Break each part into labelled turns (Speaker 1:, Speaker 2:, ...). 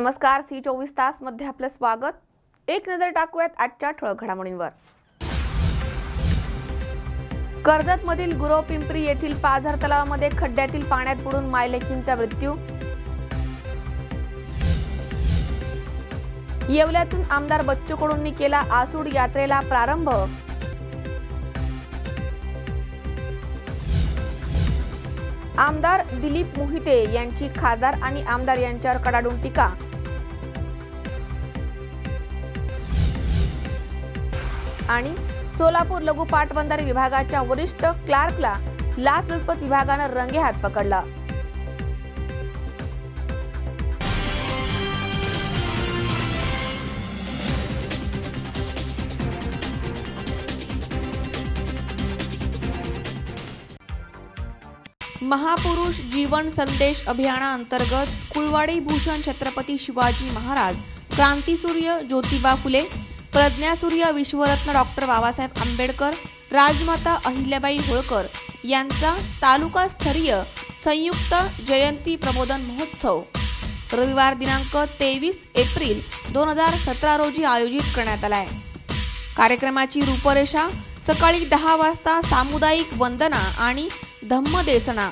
Speaker 1: नमस्कार, C24 तास मध्ये आपलं स्वागत। एक नजर टाकूयात आजच्या ठळक घडामोडींवर। कर्जतमधील गुरवपिंपरी येथील पाझर तलावामध्ये खड्ड्यातील पाण्यात बुडून मायलेकींचा मृत्यू। येवल्यातून आमदार बच्चू कडूंनी केला आसूड यात्रेला प्रारंभ। आमदार दिलीप मोहिते यांची खासदार आणि आमदार यांच्यावर कडाडून टीका। आणि सोलापूर लघु पाटबंधारे विभागाच्या वरिष्ठ क्लार्कला लाचलुचपत विभागाने रंगेहात पकडला। महापुरुष जीवन संदेश अभियानाअंतर्गत कुळवाडी भूषण छत्रपती शिवाजी महाराज, क्रांतीसूर्य ज्योतिबा फुले, प्रज्ञासूर्य विश्वरत्न डॉक्टर बाबासाहेब आंबेडकर, राजमाता अहिल्याबाई होळकर यांचा तालुकास्तरीय संयुक्त जयंती प्रबोधन महोत्सव रविवार दिनांक 23 एप्रिल 2017 रोजी आयोजित करण्यात आला आहे। कार्यक्रमाची रूपरेषा सकाळी 10 वाजता सामुदायिक वंदना आणि धम्मदेसना,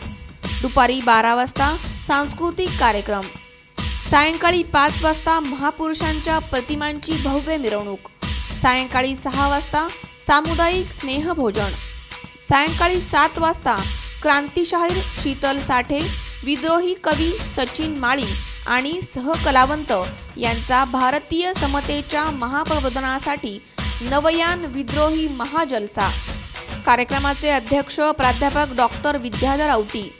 Speaker 1: दुपारी 12 वाजता सांस्कृतिक कार्यक्रम, सायंकाळी 5 वाजता महापुरुषांच्या प्रतिमांची भव्य मिरवणूक, सायंकाळी 6 वाजता सामुदायिक स्नेहभोजन, सायंकाळी 7 वाजता क्रांतिशाहीर शीतल साठे, विद्रोही कवी सचिन माळी आणि सहकलावंत यांचा भारतीय समतेच्या महाप्रबोधनासाठी नवयान विद्रोही महाजलसा। कार्यक्रमाचे अध्यक्ष प्राध्यापक डॉक्टर विद्याधर औटी,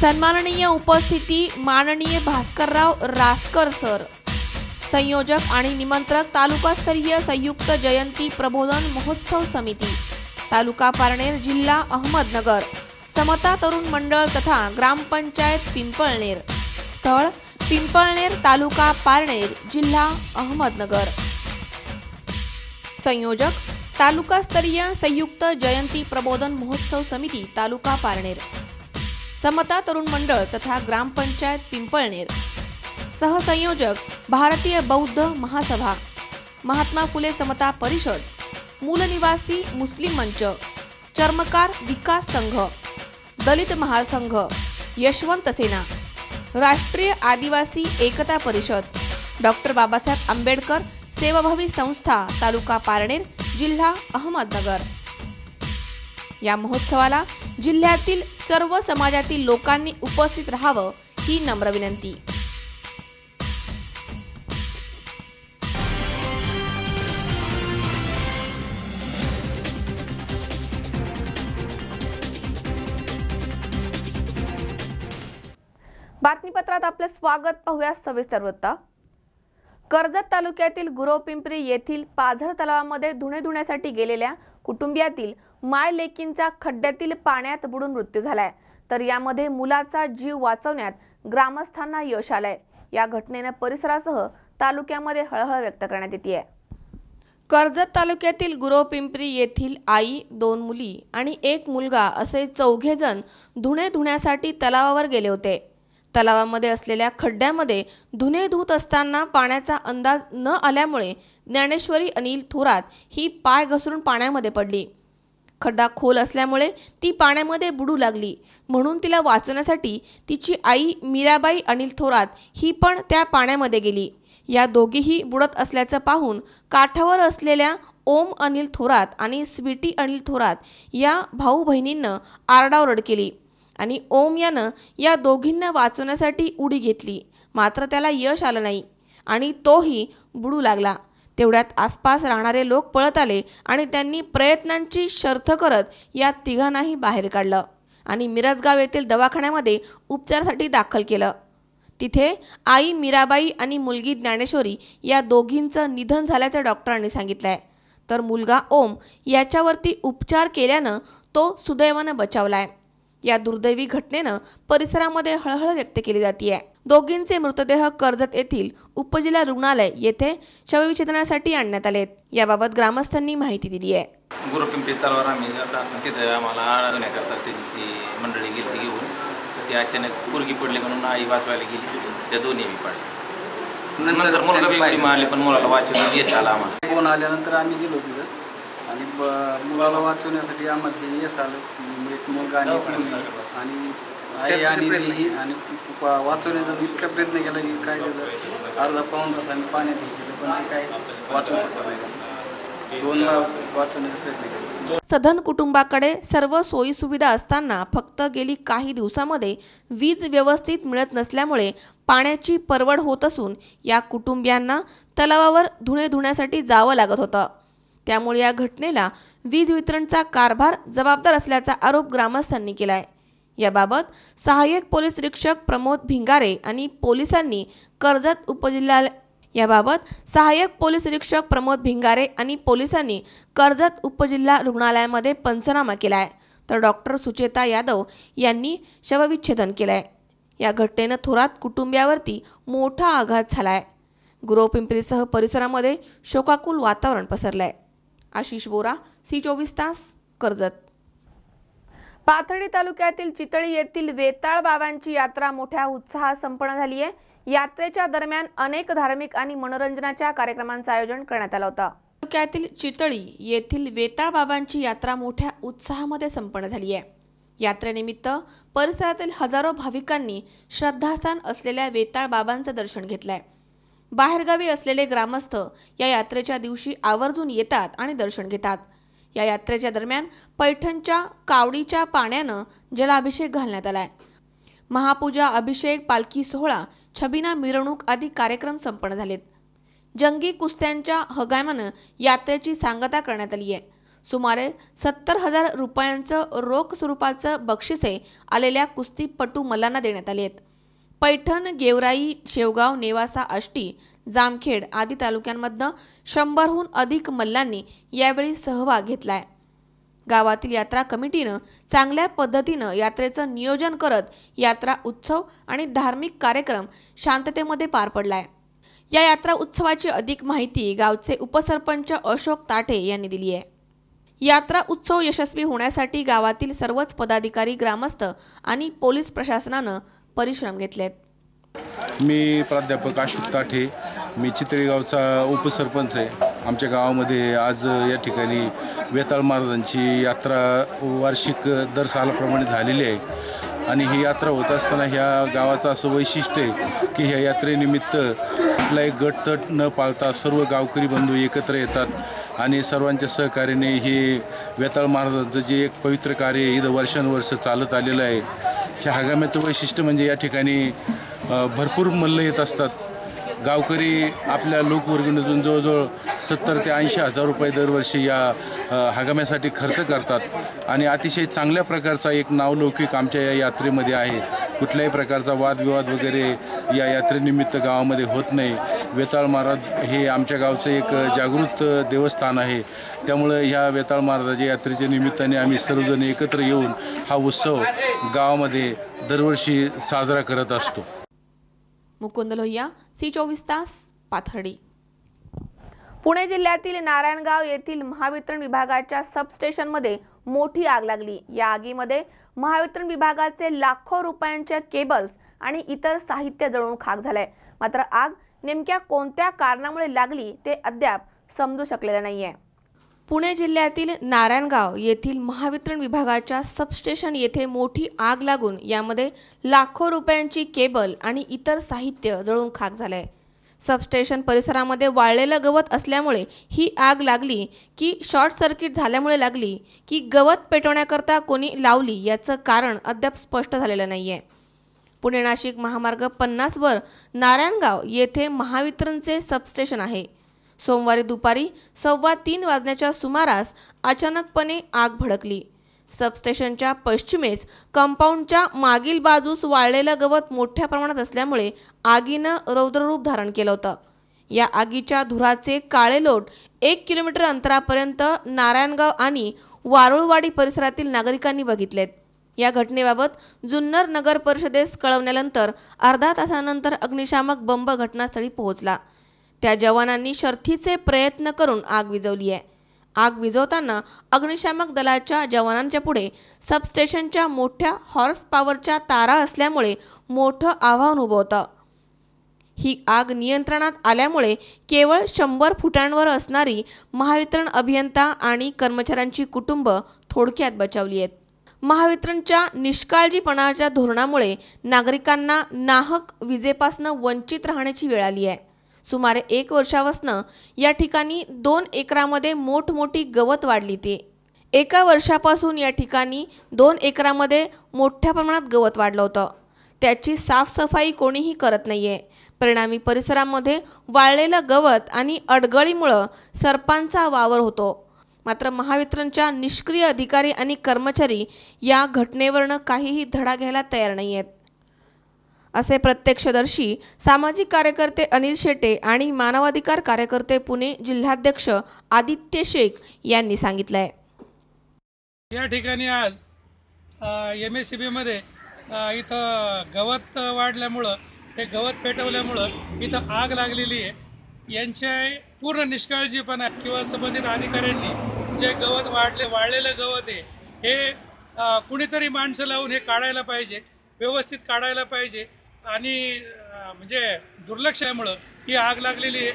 Speaker 1: सन्माननीय उपस्थिती माननीय भास्करराव रासकर सर, संयोजक आणि निमंत्रक तालुकास्तरीय संयुक्त जयंती प्रबोधन महोत्सव समिती, तालुका पारनेर, जिल्हा अहमदनगर, समता तरुण मंडळ तथा ग्रामपंचायत पिंपळनेर, स्थळ पिंपळनेर, तालुका पारनेर, जिल्हा अहमदनगर, संयोजक तालुकास्तरीय संयुक्त जयंती प्रबोधन महोत्सव समिती, तालुका पारनेर, समता तरुण मंडळ तथा ग्रामपंचायत पिंपळनेर, सहसंयोजक भारतीय बौद्ध महासभा, महात्मा फुले समता परिषद, मूलनिवासी मुस्लिम मंच, चर्मकार विकास संघ, दलित महासंघ, यशवंत सेना, राष्ट्रीय आदिवासी एकता परिषद, डॉक्टर बाबासाहेब आंबेडकर सेवाभावी संस्था, तालुका पारनेर, जिल्हा अहमदनगर। या महोत्सवाला जिल्ह्यातील सर्व समाजातील लोकांनी उपस्थित राहावं ही नम्र विनंती। बातमीपत्रात आपले स्वागत। पाहूया सविस्तर वृत्त। कर्जत तालुक्यातील गुरवपिंपरी येथील पाझर तलावामध्ये धुणे धुण्यासाठी गेलेल्या कुटुंबियातील मायलेकींचा खड्ड्यातील पाण्यात बुडून मृत्यू झालाय, तर यामध्ये मुलाचा जीव वाचवण्यात ग्रामस्थांना यश आलंय। या घटनेने परिसरासह तालुक्यामध्ये हळहळ व्यक्त करण्यात येते। कर्जत तालुक्यातील गुरवपिंपरी येथील आई, 2 मुली आणि 1 मुलगा असे 4 जण धुणे धुण्यासाठी तलावावर गेले होते। तलावामध्ये असलेल्या खड्ड्यामध्ये धुणे धुत असताना पाण्याचा अंदाज न आल्यामुळे ज्ञानेश्वरी अनिल थोरात ही पाय घसरून पाण्यामध्ये पडली। खड्डा खोल असल्यामुळे ती पाण्यामध्ये बुडू लागली, म्हणून तिला वाचवण्यासाठी तिची आई मीराबाई अनिल थोरात ही पण त्या पाण्यामध्ये गेली। या दोघीही बुडत असल्याचं पाहून काठावर असलेल्या ओम अनिल थोरात आणि स्वीटी अनिल थोरात या भाऊ बहिणींना आरडाओरड केली आणि ओम यानं या दोघींना वाचवण्यासाठी उडी घेतली, मात्र त्याला यश आलं नाही आणि तोही बुडू लागला। तेवढ्यात आसपास राहणारे लोक पळत आले आणि त्यांनी प्रयत्नांची शर्थ करत या तिघांनाही बाहेर काढलं आणि मिरजगाव येथील दवाखान्यामध्ये उपचारासाठी दाखल केलं। तिथे आई मीराबाई आणि मुलगी ज्ञानेश्वरी या दोघींचं निधन झाल्याचं डॉक्टरांनी सांगितलंय, तर मुलगा ओम याच्यावरती उपचार केल्यानं तो सुदैवानं बचावलाय। या दुर्दैवी घटनेनं परिसरामध्ये हळहळ व्यक्त केली जाते। दोघींचे मृतदेह कर्जत येथील उपजिल्हा रुग्णालय येथे शवविच्छेदनासाठी आणण्यात आलेत। याबाबत ग्रामस्थांनी माहिती दिली आहे।
Speaker 2: गुरवपिंपरी तलावावर आम्ही आता तिथे आम्हाला धुण्याकरता त्यांची मंडळी गेली ती घेऊन, तर ती अचानक पोरगी पडली म्हणून आई वाचवायला गेली, त्या दोन्ही पडल्या। नंतर मुलगा बी उडी मारली पण मुलाला वाचवून यश आला आम्हाला.
Speaker 3: फोन आल्यानंतर आम्ही गेलो तिथं आणि मुलाला वाचवण्यासाठी आम्हाला हे यश आलं. एक मुलगा आणि एक मुलगी आणि आई आणि ती आणि वाचवण्याचा इतका प्रयत्न केला की काय त्याचं अर्धा पाऊण तास आम्ही पाण्यात हे केलं पण ते काय वाचवू शकतो नाही. 2ला वाचवण्याचा प्रयत्न केला.
Speaker 1: सधन कुटुंबाकडे सर्व सोयी सुविधा असताना फक्त गेली काही दिवसामध्ये वीज व्यवस्थित मिळत नसल्यामुळे पाण्याची परवड होत असून या कुटुंबियांना तलावावर धुणे धुण्यासाठी जावं लागत होतं. त्यामुळे या घटनेला वीज वितरणचा कारभार जबाबदार असल्याचा आरोप ग्रामस्थांनी केलाय. याबाबत सहाय्यक पोलीस निरीक्षक प्रमोद भिंगारे आणि पोलिसांनी कर्जत उपजिल्हा रुग्णालयामध्ये पंचनामा केलाय तर डॉक्टर सुचेता यादव यांनी शवविच्छेदन केलंय. या घटनेनं थोरात कुटुंबियावरती मोठा आघात झालाय. गुरोपिंपरीसह परिसरामध्ये शोकाकुल वातावरण पसरलंय. आशिष बोरा, C24 तास, कर्जत. पाथर्डी तालुक्यातील चितळी येथील वेताळ बाबांची यात्रा मोठ्या उत्साहात संपन्न झाली आहे. यात्रेच्या दरम्यान अनेक धार्मिक आणि मनोरंजनाच्या कार्यक्रमांचं आयोजन करण्यात आलं होतं. तालुक्यातील चितळी येथील वेताळ बाबांची यात्रा मोठ्या उत्साहामध्ये संपन्न झाली आहे. यात्रेनिमित्त परिसरातील हजारो भाविकांनी श्रद्धास्थान असलेल्या वेताळ बाबांचं दर्शन घेतलंय. बाहेरगावी असलेले ग्रामस्थ या यात्रेच्या दिवशी आवर्जून येतात आणि दर्शन घेतात. या यात्रेच्या दरम्यान पैठणच्या कावडीच्या पाण्यानं जलाभिषेक घालण्यात आलाय. महापूजा, अभिषेक, पालखी सोहळा, छबिना मिरवणूक आदी कार्यक्रम संपन्न झालेत. जंगी कुस्त्यांच्या हंगामानं यात्रेची सांगता करण्यात आली आहे. सुमारे 70,000 रुपयांचं रोख स्वरूपाचं बक्षिसे आलेल्या कुस्तीपटू मल्लांना देण्यात आली आहेत. पैठण, गेवराई, शेवगाव, नेवासा, आष्टी, जामखेड आदी तालुक्यांमधनं 100हून अधिक मल्लांनी यावेळी सहभाग घेतलाय. गावातील यात्रा कमिटीनं चांगल्या पद्धतीनं यात्रेचं नियोजन करत यात्रा उत्सव आणि धार्मिक कार्यक्रम शांततेमध्ये पार पडलाय. या यात्रा उत्सवाची अधिक माहिती गावचे उपसरपंच अशोक ताठे यांनी दिली आहे. यात्रा उत्सव यशस्वी होण्यासाठी गावातील सर्वच पदाधिकारी, ग्रामस्थ आणि पोलीस प्रशासनानं परिश्रम घेतलेत.
Speaker 4: मी प्राध्यापक अशोक ताठे, मी चितळी गावचा उपसरपंच आहे. आमच्या गावामध्ये आज या ठिकाणी वेताळ महाराजांची यात्रा वार्षिक दर सालाप्रमाणे झालेली आहे आणि ही यात्रा होत असताना ह्या गावाचं असं वैशिष्ट्य आहे की ह्या यात्रेनिमित्त कुठलाही गटतट न पाळता सर्व गावकरी बंधू एकत्र येतात आणि सर्वांच्या सहकार्याने हे वेताळ महाराजांचं जे एक पवित्र कार्य इथं वर्षानुवर्ष चालत आलेलं आहे. ह्या हंगामाचं वैशिष्ट्य म्हणजे या ठिकाणी भरपूर मल्ल येत असतात. गावकरी आपल्या लोकवर्गणीतून जवळजवळ 70 ते 80 हजार रुपये दरवर्षी या हंगामासाठी खर्च करतात आणि अतिशय चांगल्या प्रकारचा एक नावलौकिक आमच्या या यात्रेमध्ये आहे. कुठल्याही प्रकारचा वादविवाद वगैरे या यात्रेनिमित्त गावामध्ये होत नाही. वेताळ महाराज हे आमच्या गावचं एक जागृत देवस्थान आहे. त्यामुळे ह्या वेताळ महाराजाच्या यात्रेच्या निमित्ताने आम्ही सर्वजण एकत्र येऊन हा उत्सव गावामध्ये दरवर्षी साजरा करत असतो.
Speaker 1: मुकुंद लोहिया, C24 तास, पाथर्डी. पुणे जिल्ह्यातील नारायणगाव येथील महावितरण विभागाच्या सबस्टेशनमध्ये मोठी आग लागली. या आगीमध्ये महावितरण विभागाचे लाखो रुपयांच्या केबल्स आणि इतर साहित्य जळून खाक झालंय. मात्र आग नेमक्या कोणत्या कारणामुळे लागली ते अद्याप समजू शकलेलं नाहीये. पुणे जिल्ह्यातील नारायणगाव येथील महावितरण विभागाच्या सबस्टेशन येथे मोठी आग लागून यामध्ये लाखो रुपयांची केबल आणि इतर साहित्य जळून खाक झालंय. सबस्टेशन परिसरामध्ये वाळलेलं गवत असल्यामुळे ही आग लागली की शॉर्ट सर्किट झाल्यामुळे लागली की गवत पेटवण्याकरता कोणी लावली याचं कारण अद्याप स्पष्ट झालेलं नाहीये. पुणे नाशिक महामार्ग 50 वर नारायणगाव येथे महावितरणचे सबस्टेशन आहे. सोमवारी दुपारी 2:15 वाजण्याच्या सुमारास अचानकपणे आग भडकली. सबस्टेशनच्या पश्चिमेस कंपाऊंडच्या मागील बाजूस वाळलेलं गवत मोठ्या प्रमाणात असल्यामुळे आगीनं रौद्ररूप धारण केलं होतं. या आगीच्या धुराचे काळे लोट 1 किलोमीटर अंतरापर्यंत नारायणगाव आणि वारुळवाडी परिसरातील नागरिकांनी बघितलेत. या घटनेबाबत जुन्नर नगर परिषदेस कळवल्यानंतर अर्धा तासानंतर अग्निशामक बंब घटनास्थळी पोहोचला. त्या जवानांनी शर्थीचे प्रयत्न करून आग विझवली आहे. आग विझवताना अग्निशामक दलाच्या जवानांच्या पुढे सबस्टेशनच्या मोठ्या हॉर्स पॉवरच्या तारा असल्यामुळे मोठं आव्हान उभं होतं. ही आग नियंत्रणात आल्यामुळे केवळ 100 फुटांवर असणारी महावितरण अभियंता आणि कर्मचाऱ्यांची कुटुंब थोडक्यात बचावली आहेत. महावितरणच्या निष्काळजीपणाच्या धोरणामुळे नागरिकांना नाहक विजेपासून वंचित राहण्याची वेळ आली आहे. सुमारे 1 वर्षापासून या ठिकाणी 2 एकरामध्ये मोठमोठी गवत वाढली ते. 1 वर्षापासून या ठिकाणी 2 एकरामध्ये मोठ्या प्रमाणात गवत वाढलं होतं. त्याची साफसफाई कोणीही करत नाहीये. परिणामी परिसरामध्ये वाळलेलं गवत आणि अडगळीमुळं सरपांचा वावर होतो. मात्र महावितरणच्या निष्क्रिय अधिकारी आणि कर्मचारी या घटनेवरनं काहीही धडा घ्यायला तयार नाही आहेत, असे प्रत्यक्षदर्शी सामाजिक कार्यकर्ते अनिल शेटे आणि मानवाधिकार कार्यकर्ते पुणे जिल्हाध्यक्ष आदित्य शेख यांनी सांगितलंय.
Speaker 5: या ठिकाणी आज MSCB मध्ये इथं गवत वाढल्यामुळं ते गवत पेटवल्यामुळं इथं आग लागलेली आहे. यांच्या पूर्ण निष्काळजीपणा किंवा संबंधित अधिकाऱ्यांनी जे गवत वाळलेलं गवत आहे हे कुणीतरी माणसं लावून हे काढायला पाहिजे, व्यवस्थित काढायला पाहिजे. आणि म्हणजे दुर्लक्षामुळं ही आग लागलेली आहे.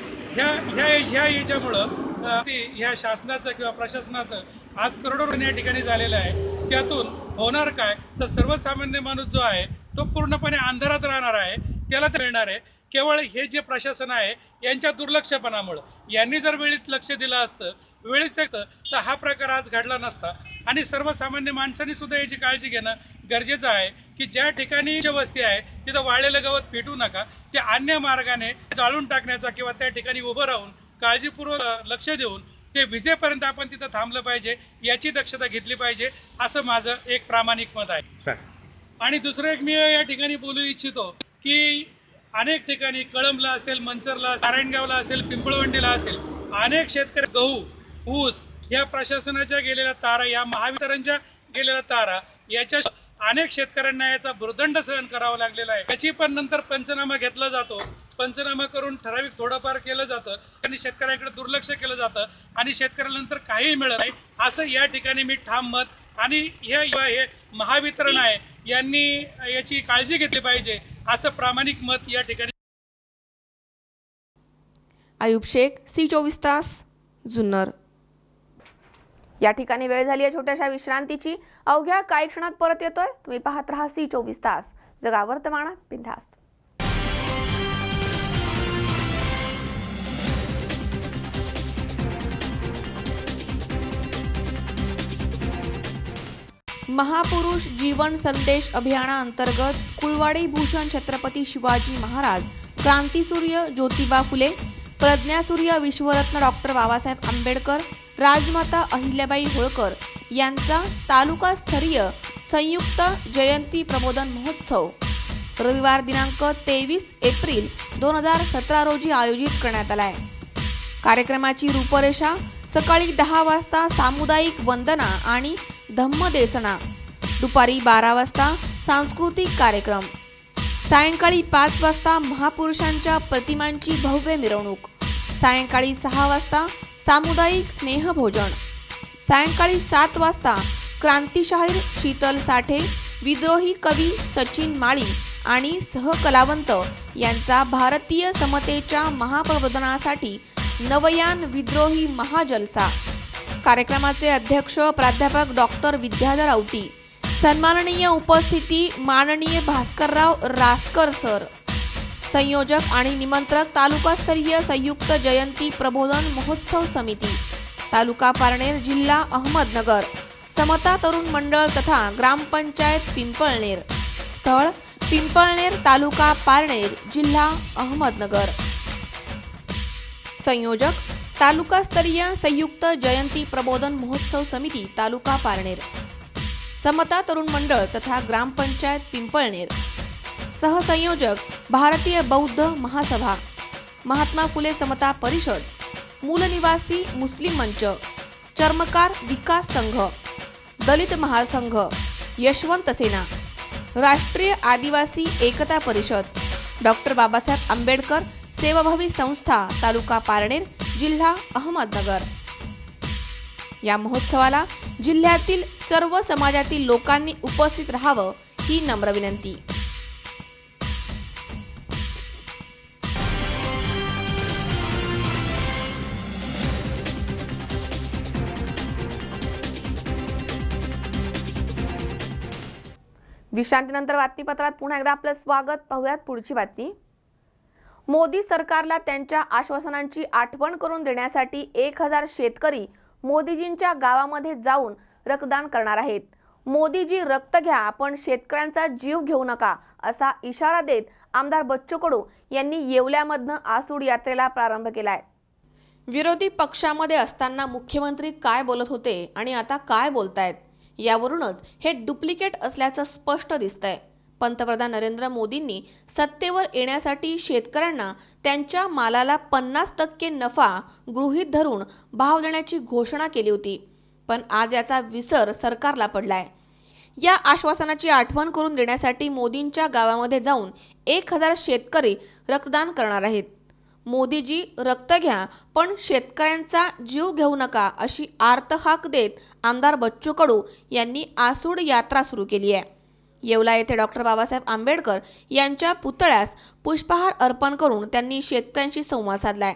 Speaker 5: ह्या याच्यामुळं ह्या शासनाचं किंवा प्रशासनाचं आज करोडो या ठिकाणी झालेलं आहे. त्यातून होणार काय तर सर्वसामान्य माणूस जो आहे तो पूर्णपणे अंधारात राहणार आहे, त्याला तर मिळणार आहे. केवळ हे जे प्रशासन आहे यांच्या दुर्लक्षपणामुळं. यांनी जर वेळीत लक्ष दिलं असतं, वेळीच असतं तर हा प्रकार आज घडला नसता. आणि सर्वसामान्य माणसांनी सुद्धा याची काळजी घेणं गरजेचं आहे की ज्या ठिकाणी वस्ती आहे तिथं वाळलेलं गवत पेटू नका, ते अन्य मार्गाने जाळून टाकण्याचा किंवा त्या ठिकाणी उभं राहून काळजीपूर्वक लक्ष देऊन ते विजेपर्यंत आपण तिथं थांबलं पाहिजे, याची दक्षता घेतली पाहिजे, असं माझं एक प्रामाणिक मत आहे. आणि दुसरं एक मी या ठिकाणी बोलू इच्छितो की अनेक ठिकाणी कळंबला असेल, मंचरला, नारायणगावला असेल, पिंपळवंडीला असेल, अनेक शेतकरी गहू, ऊस या प्रशासनाच्या गेलेल्या तारा, या महावितरणच्या गेलेल्या तारा, याच्या अनेक शेतकऱ्यांना याचा भुर्दंड सहन करावा लागलेला आहे. याची पण नंतर पंचनामा घेतला जातो. पंचनामा करून ठराविक थोडंफार केलं जातं आणि शेतकऱ्यांकडे दुर्लक्ष केलं जातं आणि शेतकऱ्याला नंतर काहीही मिळत नाही, असं या ठिकाणी मी ठाम मत. आणि हे महावितरण आहे यांनी याची काळजी घेतली पाहिजे, असं प्रामाणिक मत या ठिकाणी.
Speaker 1: आयुब शेख, C24 तास, जुन्नर. या ठिकाणी वेळ झाली आहे छोट्याशा विश्रांतीची. अवघ्या काही क्षणात परत येतोय. तुम्ही पाहत राहा C24 तास, जगा वर्तमानात बिनधास्त. महापुरुष जीवन संदेश अभियानाअंतर्गत कुळवाडी भूषण छत्रपती शिवाजी महाराज, क्रांतीसूर्य ज्योतिबा फुले, प्रज्ञासूर्य विश्वरत्न डॉक्टर बाबासाहेब आंबेडकर, राजमाता अहिल्याबाई होळकर यांचा तालुकास्तरीय संयुक्त जयंती प्रबोधन महोत्सव रविवार दिनांक 23 एप्रिल 2017 रोजी आयोजित करण्यात आला आहे. कार्यक्रमाची रूपरेषा सकाळी 10 वाजता सामुदायिक वंदना आणि धम्मदेसना, दुपारी 12 वाजता सांस्कृतिक कार्यक्रम, सायंकाळी 5 वाजता महापुरुषांच्या प्रतिमांची भव्य मिरवणूक, सायंकाळी 6 वाजता सामुदायिक स्नेहभोजन, सायंकाळी 7 वाजता क्रांतिशाहीर शीतल साठे, विद्रोही कवी सचिन माळी आणि सहकलावंत यांचा भारतीय समतेच्या महाप्रबोधनासाठी नवयान विद्रोही महाजलसा. कार्यक्रमाचे अध्यक्ष प्राध्यापक डॉक्टर विद्याधर औटी. सन्माननीय उपस्थिती माननीय भास्करराव रासकर सर. संयोजक आणि निमंत्रक तालुकास्तरीय संयुक्त जयंती प्रबोधन महोत्सव समिती, तालुका पारनेर, जिल्हा अहमदनगर, समता तरुण मंडळ तथा ग्रामपंचायत पिंपळनेर. स्थळ पिंपळनेर, तालुका पारनेर, जिल्हा अहमदनगर. संयोजक तालुकास्तरीय संयुक्त जयंती प्रबोधन महोत्सव समिती, तालुका पारनेर, समता तरुण मंडळ तथा ग्रामपंचायत पिंपळनेर. सहसंयोजक भारतीय बौद्ध महासभा, महात्मा फुले समता परिषद, मूलनिवासी मुस्लिम मंच, चर्मकार विकास संघ, दलित महासंघ, यशवंत सेना, राष्ट्रीय आदिवासी एकता परिषद, डॉक्टर बाबासाहेब आंबेडकर सेवाभावी संस्था, तालुका पारनेर, जिल्हा अहमदनगर. या महोत्सवाला जिल्ह्यातील सर्व समाजातील लोकांनी उपस्थित राहावं ही नम्र विनंती. विश्रांतीनंतर बातमीपत्रात पुन्हा एकदा आपलं स्वागत. पाहूयात पुढची बातमी. मोदी सरकारला त्यांच्या आश्वासनांची आठवण करून देण्यासाठी 1000 शेतकरी मोदीजींच्या गावामध्ये जाऊन रक्तदान करणार आहेत. मोदीजी रक्त घ्या, आपण शेतकऱ्यांचा जीव घेऊ नका असा इशारा देत आमदार बच्चू कडू यांनी येवल्यामधनं आसूड यात्रेला प्रारंभ केलाय. विरोधी पक्षामध्ये असताना मुख्यमंत्री काय बोलत होते आणि आता काय बोलतायत यावरूनच हे डुप्लिकेट असल्याचं स्पष्ट दिसतंय. पंतप्रधान नरेंद्र मोदींनी सत्तेवर येण्यासाठी शेतकऱ्यांना त्यांच्या मालाला 50% नफा गृहीत धरून भाव देण्याची घोषणा केली होती, पण आज याचा विसर सरकारला पडलाय. या आश्वासनाची आठवण करून देण्यासाठी मोदींच्या गावामध्ये जाऊन 1000 शेतकरी रक्तदान करणार आहेत. मोदीजी रक्त घ्या पण शेतकऱ्यांचा जीव घेऊ नका अशी आर्तहाक देत आमदार बच्चू कडू यांनी आसूड यात्रा सुरू केली आहे. येवला येथे डॉक्टर बाबासाहेब आंबेडकर यांच्या पुतळ्यास पुष्पहार अर्पण करून त्यांनी शेतकऱ्यांशी संवाद साधलाय.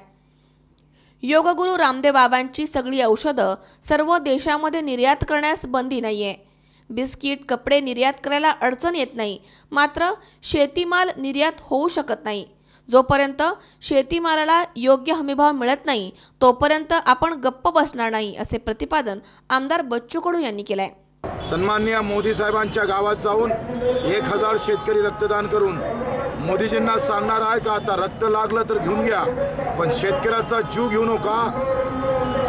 Speaker 1: योगगुरू रामदेव बाबांची सगळी औषधं सर्व देशामध्ये निर्यात करण्यास बंदी नाहीये. बिस्किट, कपडे निर्यात करायला अडचण येत नाही, मात्र शेतीमाल निर्यात होऊ शकत नाही. जोपर्यंत शेतीमालाला योग्य हमीभाव मिळत नाही तोपर्यंत आपण गप्प बसणार नाही असे प्रतिपादन आमदार बच्चू कडू यांनी केलंय.
Speaker 6: सन्माननीय मोदी साहेबांच्या गावात जाऊन 1000 शेतकरी रक्तदान करून मोदीजींना सांगणार आहे का आता रक्त लागलं तर घेऊन घ्या पण शेतकऱ्याचा जीव घेऊ नका.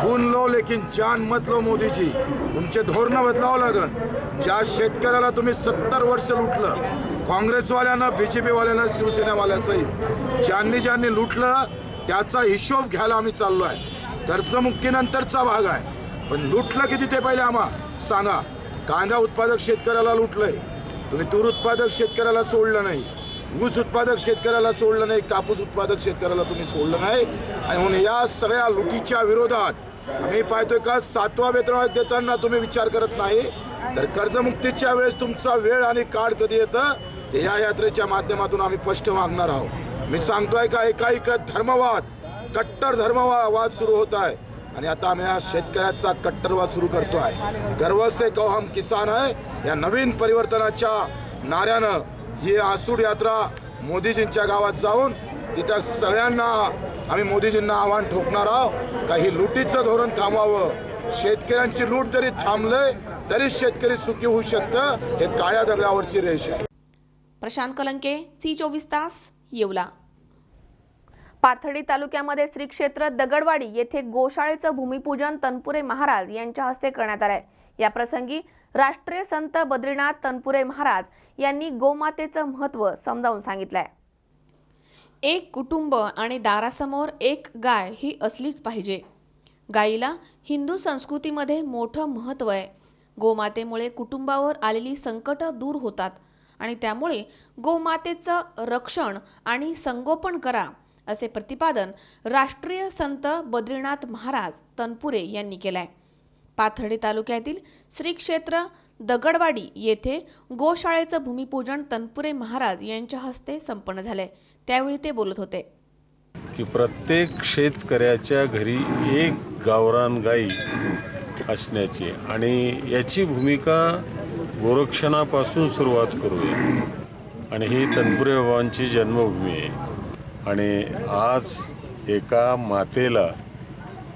Speaker 6: खून लो लेकिन जान मत लो. मोदीजी तुमचे धोरण बदलावं लागेल. ज्या शेतकऱ्याला तुम्ही 70 वर्ष लुटलं, काँग्रेसवाल्यांना, BJP वाल्यांना, शिवसेनेवाल्यांसहित ज्यांनी लुटलं त्याचा हिशोब घ्यायला आम्ही चाललो आहे. कर्जमुक्तीनंतरचा भाग आहे, पण लुटलं किती ते पहिले आम्हाला सांगा. कांदा उत्पादक शेतकऱ्याला लुटलंय तुम्ही, तूर उत्पादक शेतकऱ्याला सोडलं नाही, ऊस उत्पादक शेतकऱ्याला सोडलं नाही, कापूस उत्पादक शेतकऱ्याला तुम्ही सोडलं नाही. आणि म्हणून या सगळ्या लुटीच्या विरोधात आम्ही पाहतोय का 7वा वेतन देताना तुम्ही विचार करत नाही, तर कर्जमुक्तीच्या वेळेस तुमचा वेळ आणि काळ कधी येतं ते या यात्रेच्या माध्यमातून आम्ही स्पष्ट मागणार आहोत. मी सांगतोय का एकाइकडे धर्मवाद, कट्टर धर्मवाद सुरू होत आहे आणि आता आम्ही या शेतकऱ्याचा कट्टरवाद सुरू करतो आहे. गर्व से कहो हम किसान है या नवीन परिवर्तनाच्या नाऱ्यानं ही आसूड यात्रा मोदीजींच्या गावात जाऊन तिथं सगळ्यांना आम्ही मोदीजींना आव्हान ठोकणार आहोत का ही लुटीचं धोरण थांबवावं. शेतकऱ्यांची लूट जरी थांबले तरी शेतकरी सुखी होऊ शकतं, हे काळ्या दगडावरची रेष आहे.
Speaker 1: प्रशांत कलंके, C24 तास, येवला. पाथर्डी तालुक्यामध्ये श्री क्षेत्र दगडवाडी येथे गोशाळेचं भूमिपूजन तनपुरे महाराज यांच्या हस्ते करण्यात आलंय. या प्रसंगी राष्ट्रीय संत बद्रीनाथ तनपुरे महाराज यांनी गोमातेचं महत्त्व समजावून सांगितलंय. एक कुटुंब आणि दारासमोर एक गाय ही असलीच पाहिजे. गायीला हिंदू संस्कृतीमध्ये मोठं महत्त्व आहे. गोमातेमुळे कुटुंबावर आलेली संकट दूर होतात आणि त्यामुळे गोमातेचं रक्षण आणि संगोपन करा असे प्रतिपादन राष्ट्रीय संत बद्रीनाथ महाराज तनपुरे यांनी केलंय. पाथर्डी तालुक्यातील श्री क्षेत्र दगडवाडी येथे गोशाळेचं भूमिपूजन तनपुरे महाराज यांच्या हस्ते संपन्न झाले. त्यावेळी ते बोलत होते
Speaker 7: की प्रत्येक शेतकऱ्याच्या घरी एक गावरान गाई असण्याची आणि याची भूमिका गोरक्षणापासून सुरुवात करूया. आणि ही तनपुरे बाबांची जन्मभूमी आहे आणि आज एका मातेला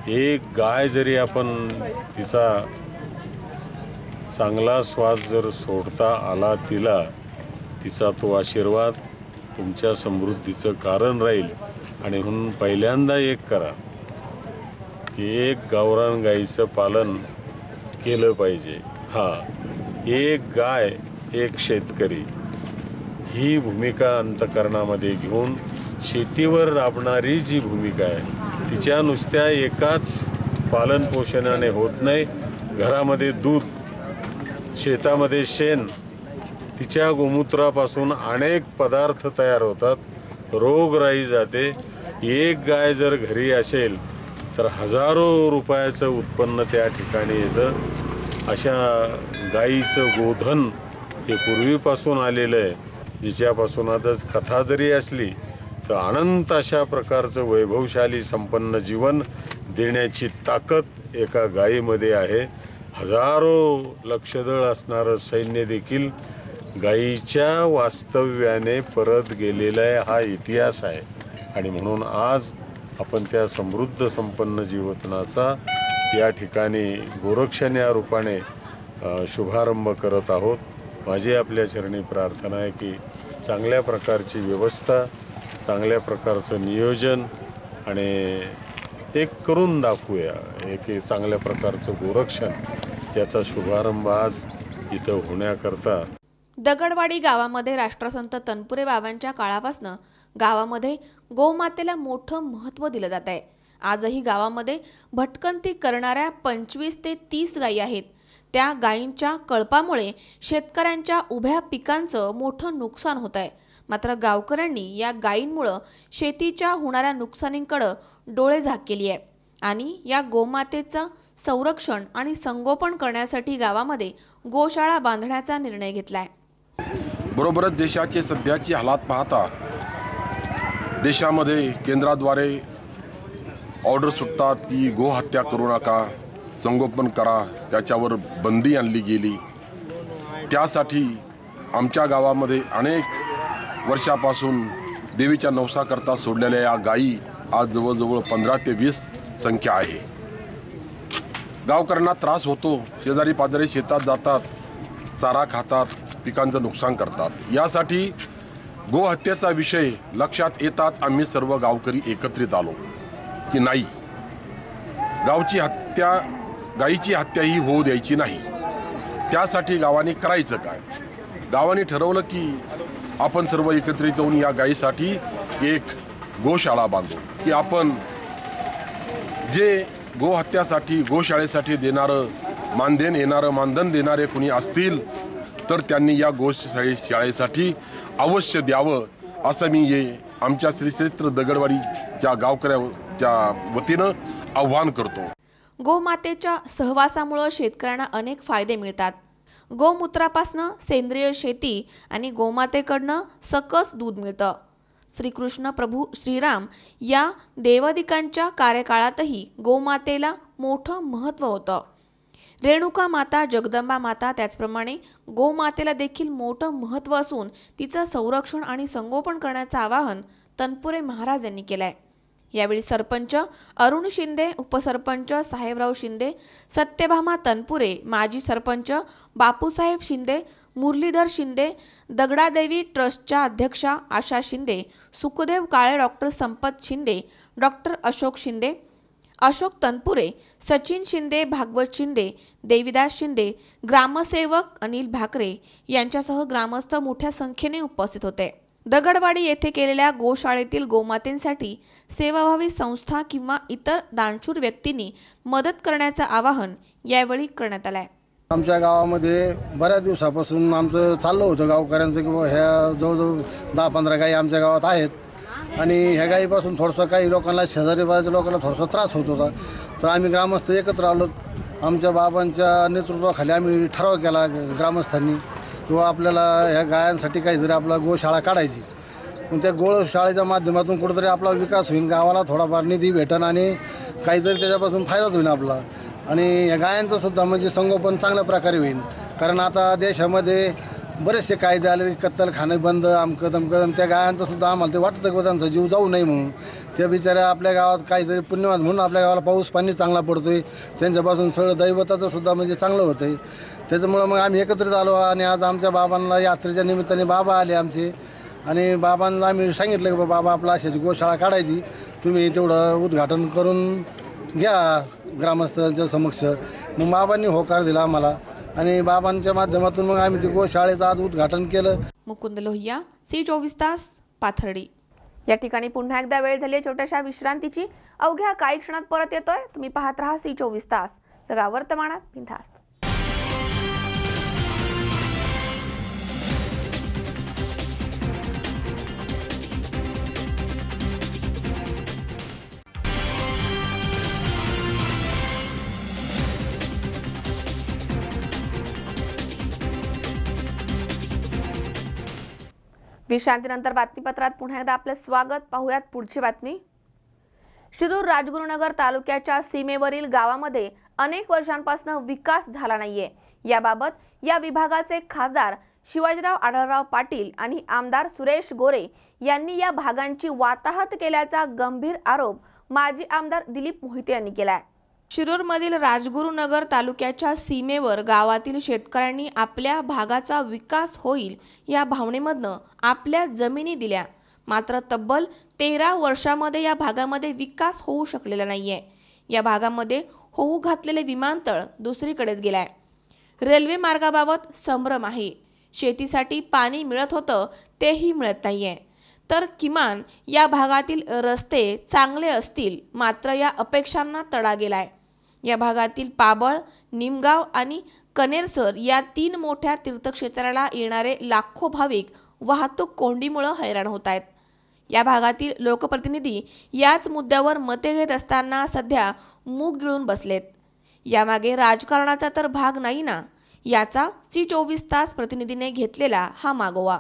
Speaker 7: एक गाय जरी आपण तिचा चांगला श्वास जर सोडता आला तिला, तिचा तो आशीर्वाद तुमच्या समृद्धीचं कारण राहील. आणि म्हणून पहिल्यांदा एक करा की एक गावरान गाईचं पालन केलं पाहिजे. एक गाय एक शेतकरी ही भूमिका अंतःकरणामध्ये घेऊन शेतीवर राबणारी जी भूमिका आहे तिच्या नुसत्या एकाच पालनपोषणाने होत नाही. घरामध्ये दूध, शेतामध्ये शेण, तिच्या गोमूत्रापासून अनेक पदार्थ तयार होतात, रोगराई जाते. एक गाय जर घरी असेल तर हजारो रुपयाचं उत्पन्न त्या ठिकाणी येतं. अशा गाईचं गोधन हे पूर्वीपासून आलेलं आहे, जिच्यापासून आता कथा जरी असली तर अनंत अशा प्रकारचं वैभवशाली संपन्न जीवन देण्याची ताकद एका गायीमध्ये आहे. हजारो लक्षदळ असणारं सैन्य देखील गायीच्या वास्तव्याने परत गेलेला हा इतिहास आहे आणि म्हणून आज आपण त्या समृद्ध संपन्न जीवनाचा या ठिकाणी गोरक्षण या रूपाने शुभारंभ करत आहोत. माझी आपल्या चरणी प्रार्थना आहे की चांगल्या प्रकारची व्यवस्था, चांगल्या प्रकारचं नियोजन आणि एक करून दाखवूया एक चांगल्या प्रकारचं गोरक्षण याचा शुभारंभ आज इथं होण्याकरता.
Speaker 1: दगडवाडी गावामध्ये राष्ट्रसंत तनपुरे बाबांच्या काळापासून गावामध्ये गोमातेला मोठं महत्त्व दिलं जात आहे. आजही गावामध्ये भटकंती करणाऱ्या 25 ते 30 गायी आहेत. त्या गायींच्या कळपामुळे शेतकऱ्यांच्या उभ्या पिकांचं मोठं नुकसान होत आहे. मात्र गावकऱ्यांनी या गायींमुळे शेतीच्या होणाऱ्या नुकसानींकडे डोळे झाक केली आहे आणि या गोमातेचं संरक्षण आणि संगोपन करण्यासाठी गावामध्ये गोशाळा बांधण्याचा निर्णय घेतलाय.
Speaker 8: बरोबरच देशाचे सध्याची हालात पाहता देशामध्ये केंद्राद्वारे ऑर्डर सुटतात की गोहत्या करू नका, संगोपन करा, त्याच्यावर बंदी आणली गेली. त्यासाठी आमच्या गावामध्ये अनेक वर्षापासून देवीच्या नवसाकरता सोडलेल्या या गायी आज जवळजवळ 15 ते 20 संख्या आहे. गावकऱ्यांना त्रास होतो. शेजारी पाजारी शेतात जातात, चारा खातात, पिकांचं नुकसान करतात. यासाठी गोहत्येचा विषय लक्षात येताच आम्ही सर्व गावकरी एकत्रित आलो की नाही, गायीची हत्या ही होऊ द्यायची नाही. त्यासाठी गावाने करायचं काय? गावाने ठरवलं की आपण सर्व एकत्रित येऊन या गायीसाठी एक गोशाळा बांधू, की आपण जे गोहत्यासाठी गोशाळेसाठी देणारं मानधन देणारे कोणी असतील तर त्यांनी या गोशाळेसाठी अवश्य द्यावं असं मी आमच्या श्री क्षेत्र दगडवाडीच्या गावकऱ्याच्या वतीनं आव्हान करतो.
Speaker 1: गोमातेच्या सहवासामुळे शेतकऱ्यांना अनेक फायदे मिळतात. गोमूत्रापासून सेंद्रिय शेती आणि गोमातेकडनं सकस दूध मिळतं. श्रीकृष्ण प्रभू श्रीराम या देवादिकांच्या कार्यकाळातही गोमातेला मोठं महत्त्व होतं. रेणुका माता, जगदंबा माता, त्याचप्रमाणे गोमातेला देखील मोठं महत्त्व असून तिचं संरक्षण आणि संगोपन करण्याचं आवाहन तनपुरे महाराज यांनी केलं आहे. यावेळी सरपंच अरुण शिंदे, उपसरपंच साहेबराव शिंदे, सत्यभामा तनपुरे, माजी सरपंच बापूसाहेब शिंदे, मुरलीधर शिंदे, दगडादेवी ट्रस्टच्या अध्यक्षा आशा शिंदे, सुखदेव काळे, डॉक्टर संपत शिंदे, डॉक्टर अशोक शिंदे, अशोक तनपुरे, सचिन शिंदे, भागवत शिंदे, देवीदास शिंदे, ग्रामसेवक अनिल भाकरे यांच्यासह ग्रामस्थ मोठ्या संख्येने उपस्थित होते. दगडवाडी येथे केलेल्या गोशाळेतील गोमातेंसाठी सेवाभावी संस्था किंवा इतर दानशूर व्यक्तींनी मदत करण्याचं आवाहन यावेळी करण्यात आलं आहे.
Speaker 9: आमच्या गावामध्ये बऱ्याच दिवसापासून आमचं चाललं होतं गावकऱ्यांचं की ह्या जवळजवळ 10-15 गायी आमच्या गावात आहेत आणि ह्या गायीपासून थोडंसं काही लोकांना शेजारी बाजूच्या लोकांना थोडासा त्रास होत होता. तर आम्ही ग्रामस्थ एकत्र आलो. आमच्या बाबांच्या नेतृत्वाखाली आम्ही ठराव केला ग्रामस्थांनी किंवा आपल्याला ह्या गायांसाठी काहीतरी आपला गोशाळा काढायची. पण त्या गोशाळेच्या माध्यमातून कुठंतरी आपला विकास होईल, गावाला थोडाफार निधी भेटेन आणि काहीतरी त्याच्यापासून फायदाच होईल आपला. आणि या गायांचं सुद्धा म्हणजे संगोपन चांगल्या प्रकारे होईल. कारण आता देशामध्ये बरेचसे कायदे आले, कत्तलखाने बंद, अमकं तमकं. त्या गायांचं सुद्धा आम्हाला ते वाटतं की त्यांचा जीव जाऊ नये म्हणून. त्या बिचाऱ्या आपल्या गावात काहीतरी पुण्यवान म्हणून आपल्या गावाला पाऊस पाणी चांगला पडतोय, त्यांच्यापासून सगळं दैवताचं सुद्धा म्हणजे चांगलं होतं आहे. त्याच्यामुळं मग आम्ही एकत्रित आलो आणि आज आमच्या बाबांना यात्रेच्या निमित्ताने बाबा आले आमचे आणि बाबांना आम्ही सांगितलं की बाबा आपला अशाची गोशाळा काढायची, तुम्ही तेवढं उद्घाटन करून घ्या ग्रामस्थांच्या समक्ष. मग बाबांनी होकार दिला आम्हाला आणि बाबांच्या माध्यमातून मग आम्ही ते गोशाळेचं आज उद्घाटन केलं.
Speaker 1: मुकुंद लोहिया, C24 तास, पाथर्डी. या ठिकाणी पुन्हा एकदा वेळ झाली छोट्याशा विश्रांतीची. अवघ्या काही क्षणात परत येतोय. तुम्ही पाहत राहा C24 तास, जगा वर्तमानात बिनधास्त. विश्रांतीनंतर बातमीपत्रात पुन्हा एकदा आपलं स्वागत. पाहूयात पुढची बातमी. शिरूर राजगुरुनगर तालुक्याच्या सीमेवरील गावामध्ये अनेक वर्षांपासून विकास झाला नाहीये. याबाबत या विभागाचे खासदार शिवाजीराव आढळराव पाटील आणि आमदार सुरेश गोरे यांनी या भागांची वाताहत केल्याचा गंभीर आरोप माजी आमदार दिलीप मोहिते यांनी केलाय। शिरूरमधील राजगुरुनगर तालुक्याच्या सीमेवर गावातील शेतकऱ्यांनी आपल्या भागाचा विकास होईल या भावनेमधनं आपल्या जमिनी दिल्या, मात्र तब्बल 13 वर्षांमध्ये या भागामध्ये विकास होऊ शकलेला नाहीये। या भागामध्ये होऊ घातलेले विमानतळ दुसरीकडेच गेलाय। रेल्वे मार्गाबाबत संभ्रम आहे, शेतीसाठी पाणी मिळत होतं तेही मिळत नाहीये, तर किमान या भागातील रस्ते चांगले असतील, मात्र या अपेक्षांना तडा गेलाय। या भागातील पाबळ, निमगाव आणि कनेरसर या 3 मोठ्या तीर्थक्षेत्राला येणारे लाखो भाविक वाहतूक कोंडीमुळे हैराण होत आहेत। या भागातील लोकप्रतिनिधी याच मुद्द्यावर मते घेत असताना सध्या मूग गिळून बसलेत। यामागे राजकारणाचा तर भाग नाही ना, याचा C24 तास प्रतिनिधीने घेतलेला हा मागोवा।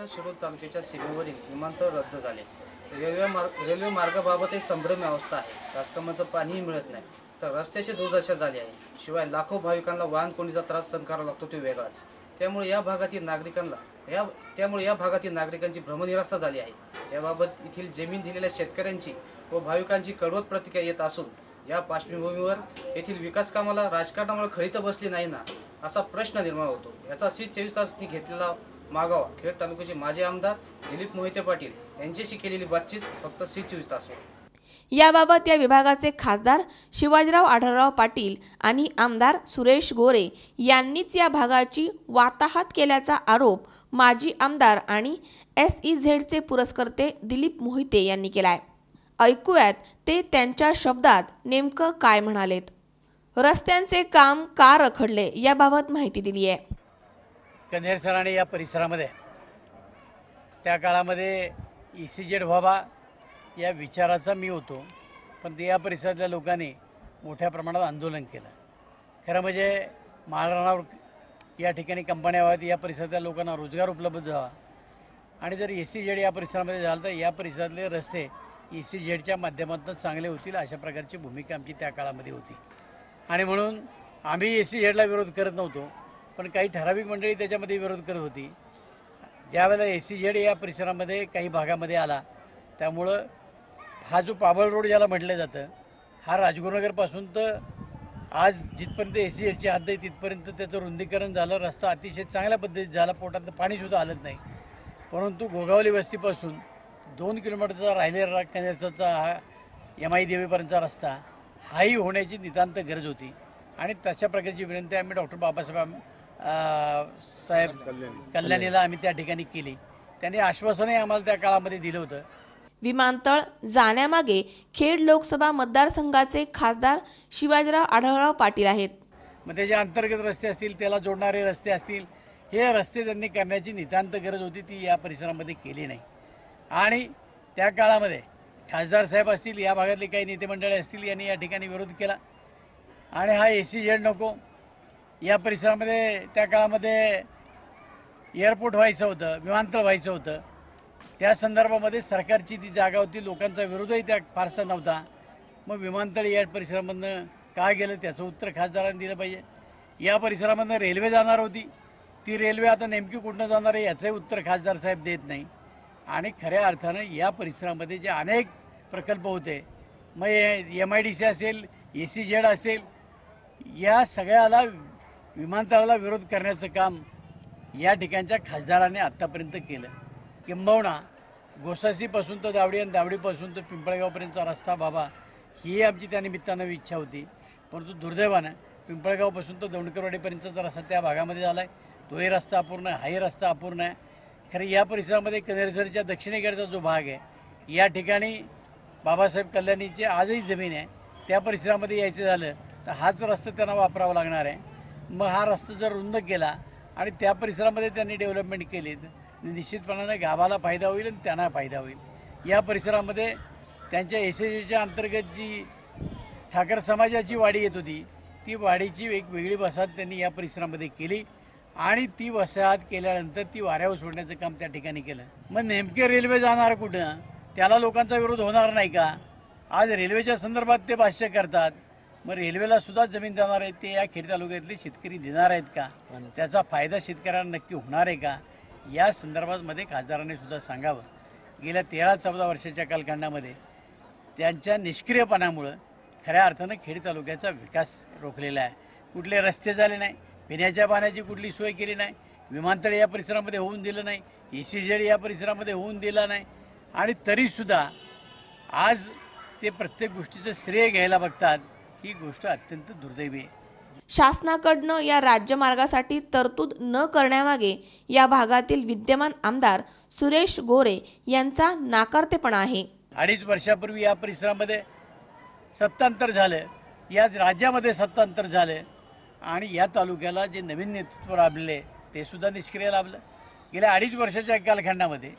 Speaker 10: शिरूर तालुक्याच्या सीमेवरील विमानतळ रद्द झाले। रेल्वे मार्गाबाबतही संभ्रम अवस्था आहे। शासनाचं पाणीही मिळत नाही, तर रस्त्याची दुर्दशा झाली आहे। शिवाय लाखो भाविकांना वाहन कोंडीचा त्रास सहन करावा लागतो तो वेगळाच। त्यामुळे या भागातील नागरिकांची भ्रमनिराशा झाली आहे। याबाबत येथील जमीन दिलेल्या शेतकऱ्यांची व भाविकांची कडवट प्रतिक्रिया येत असून या पार्श्वभूमीवर येथील विकास कामाला राजकारणामुळे खळीत बसली नाही ना, असा प्रश्न निर्माण होतो। याचा C24 तासनी घेतलेला मागोवा खेड तालुक्याचे माजी आमदार दिलीप मोहिते पाटील यांच्याशी केलेली बातचीत फक्त C24 तासवर।
Speaker 1: याबाबत या विभागाचे खासदार शिवाजीराव आढळराव पाटील आणि आमदार सुरेश गोरे यांनीच या भागाची वाताहत केल्याचा आरोप माजी आमदार आणि SEZचे पुरस्कर्ते दिलीप मोहिते यांनी केलाय। ऐकूयात ते त्यांच्या शब्दात नेमकं काय म्हणालेत। रस्त्यांचे काम का रखडले याबाबत माहिती दिली आहे।
Speaker 11: कनेरसर आणि या परिसरामध्ये त्या काळामध्ये ECZ व्हावा या विचाराचा मी होतो, पण या परिसरातल्या लोकांनी मोठ्या प्रमाणात आंदोलन केलं। खरं म्हणजे माळरानावर या ठिकाणी कंपन्या व्हाव्यात, या परिसरातल्या लोकांना रोजगार उपलब्ध व्हावा, आणि जर ECZ या परिसरामध्ये झालं तर या परिसरातले रस्ते ECZच्या माध्यमातून चांगले होतील अशा प्रकारची भूमिका आमची त्या काळामध्ये होती। आणि म्हणून आम्ही ECZला विरोध करत नव्हतो, पण काही ठराविक मंडळी त्याच्यामध्ये विरोध करत होती। ज्यावेळेला ECZ या परिसरामध्ये काही भागामध्ये आला, त्यामुळं हा जो पाबळ रोड ज्याला म्हटलं जातं, हा राजगुरुनगरपासून तर आज जिथपर्यंत ECZची हद्द आहे तिथपर्यंत त्याचं रुंदीकरण झालं। रस्ता अतिशय चांगल्या पद्धतीत झाला, पोटात पाणीसुद्धा आलत नाही। परंतु गोगावली वस्तीपासून 2 किलोमीटरचा राहिलेला कनेरसरचा हा MI देवीपर्यंतचा रस्ता हाही होण्याची नितांत गरज होती, आणि तशा प्रकारची विनंती आम्ही डॉक्टर बाबासाहेब कल्याणीला आम्ही त्या ठिकाणी केली। त्यांनी आश्वासनही आम्हाला त्या काळामध्ये दिलं होतं।
Speaker 1: विमानतळ जाण्यामागे खेड लोकसभा मतदारसंघाचे खासदार शिवाजीराव आढळराव पाटील आहेत।
Speaker 11: मग त्याच्या अंतर्गत रस्ते असतील, त्याला जोडणारे रस्ते असतील, हे रस्ते त्यांनी करण्याची नितांत गरज होती, ती या परिसरामध्ये केली नाही। आणि त्या काळामध्ये खासदार साहेब असतील, या भागातले काही नेते मंडळी असतील, यांनी या ठिकाणी विरोध केला, आणि हा ECZ नको या परिसरामध्ये त्या काळामध्ये एअरपोर्ट व्हायचं होतं, विमानतळ व्हायचं होतं। त्या संदर्भामध्ये सरकारची ती जागा होती, लोकांचा विरोधही त्या फारसा नव्हता। मग विमानतळ या परिसरामधनं का गेलं त्याचं उत्तर खासदारांनी दिलं पाहिजे। या परिसरामधनं रेल्वे जाणार होती, ती रेल्वे आता नेमकी कुठनं जाणार आहे याचंही उत्तर खासदार साहेब देत नाही। आणि खऱ्या अर्थानं या परिसरामध्ये जे अनेक प्रकल्प होते, मग MIDC असेल, ECZ असेल, या सगळ्याला विमानतळाला विरोध करण्याचं काम या ठिकाणच्या खासदारांनी आत्तापर्यंत केलं। किंबहुना गोसासीपासून तर दावडी आणि दावडीपासून तर पिंपळगावपर्यंतचा रस्ता बाबा ही आमची त्या निमित्तानं इच्छा होती, परंतु दुर्दैवानं पिंपळगावपासून तर दौंडकरवाडीपर्यंतचा रस्ता त्या भागामध्ये झाला आहे, तोही रस्ता अपूर्ण आहे, हाही रस्ता अपूर्ण आहे। खरं या परिसरामध्ये कनेरसरच्या दक्षिणेकडचा जो भाग आहे, या ठिकाणी बाबासाहेब कल्याणीची आजही जमीन आहे, त्या परिसरामध्ये यायचं झालं तर हाच रस्ता त्यांना वापरावा लागणार आहे। मग हा रस्ता जर रुंद केला आणि त्या परिसरामध्ये त्यांनी डेव्हलपमेंट केली तर निश्चितपणाने गावाला फायदा होईल आणि त्यांना फायदा होईल। या परिसरामध्ये त्यांच्या ECZच्या अंतर्गत जी ठाकर समाजाची वाडी येत होती, ती वाडीची एक वेगळी वसाहत त्यांनी या परिसरामध्ये केली, आणि ती वसाहत केल्यानंतर ती वाऱ्यावर सोडण्याचं काम त्या ठिकाणी केलं। मग नेमके रेल्वे जाणार कुठं, त्याला लोकांचा विरोध होणार नाही का? आज रेल्वेच्या संदर्भात ते भाष्य करतात, मग रेल्वेला सुद्धा जमीन देणार आहेत ते या खेड तालुक्यातले शेतकरी देणार आहेत का, त्याचा फायदा शेतकऱ्यांना नक्की होणार आहे का, या संदर्भामध्ये खासदारांनी सुद्धा सांगावं. गेल्या 13-14 वर्षाच्या कालखंडामध्ये त्यांच्या निष्क्रियपणामुळं खऱ्या अर्थानं खेड तालुक्याचा विकास रोखलेला आहे. कुठले रस्ते झाले नाही, पिण्याच्या पाण्याची कुठली सोय केली नाही, विमानतळ या परिसरामध्ये होऊन दिलं नाही, ECZ या परिसरामध्ये होऊन दिला नाही. आणि तरीसुद्धा आज ते प्रत्येक गोष्टीचं श्रेय घ्यायला बघतात. ही गोष्ट अत्यंत दुर्दैवी आहे.
Speaker 1: शासनाकडनं या राज्यमार्गासाठी तरतूद न करण्यामागे या भागातील विद्यमान आमदार सुरेश गोरे यांचा नाकारतेपणा आहे.
Speaker 11: 2.5 वर्षापूर्वी या परिसरामध्ये सत्तांतर झालं, या राज्यामध्ये सत्तांतर झालं आणि या तालुक्याला जे नवीन नेतृत्व लाभले ते सुद्धा निष्क्रिय लाभलं. गेल्या 2.5 वर्षाच्या कालखंडामध्ये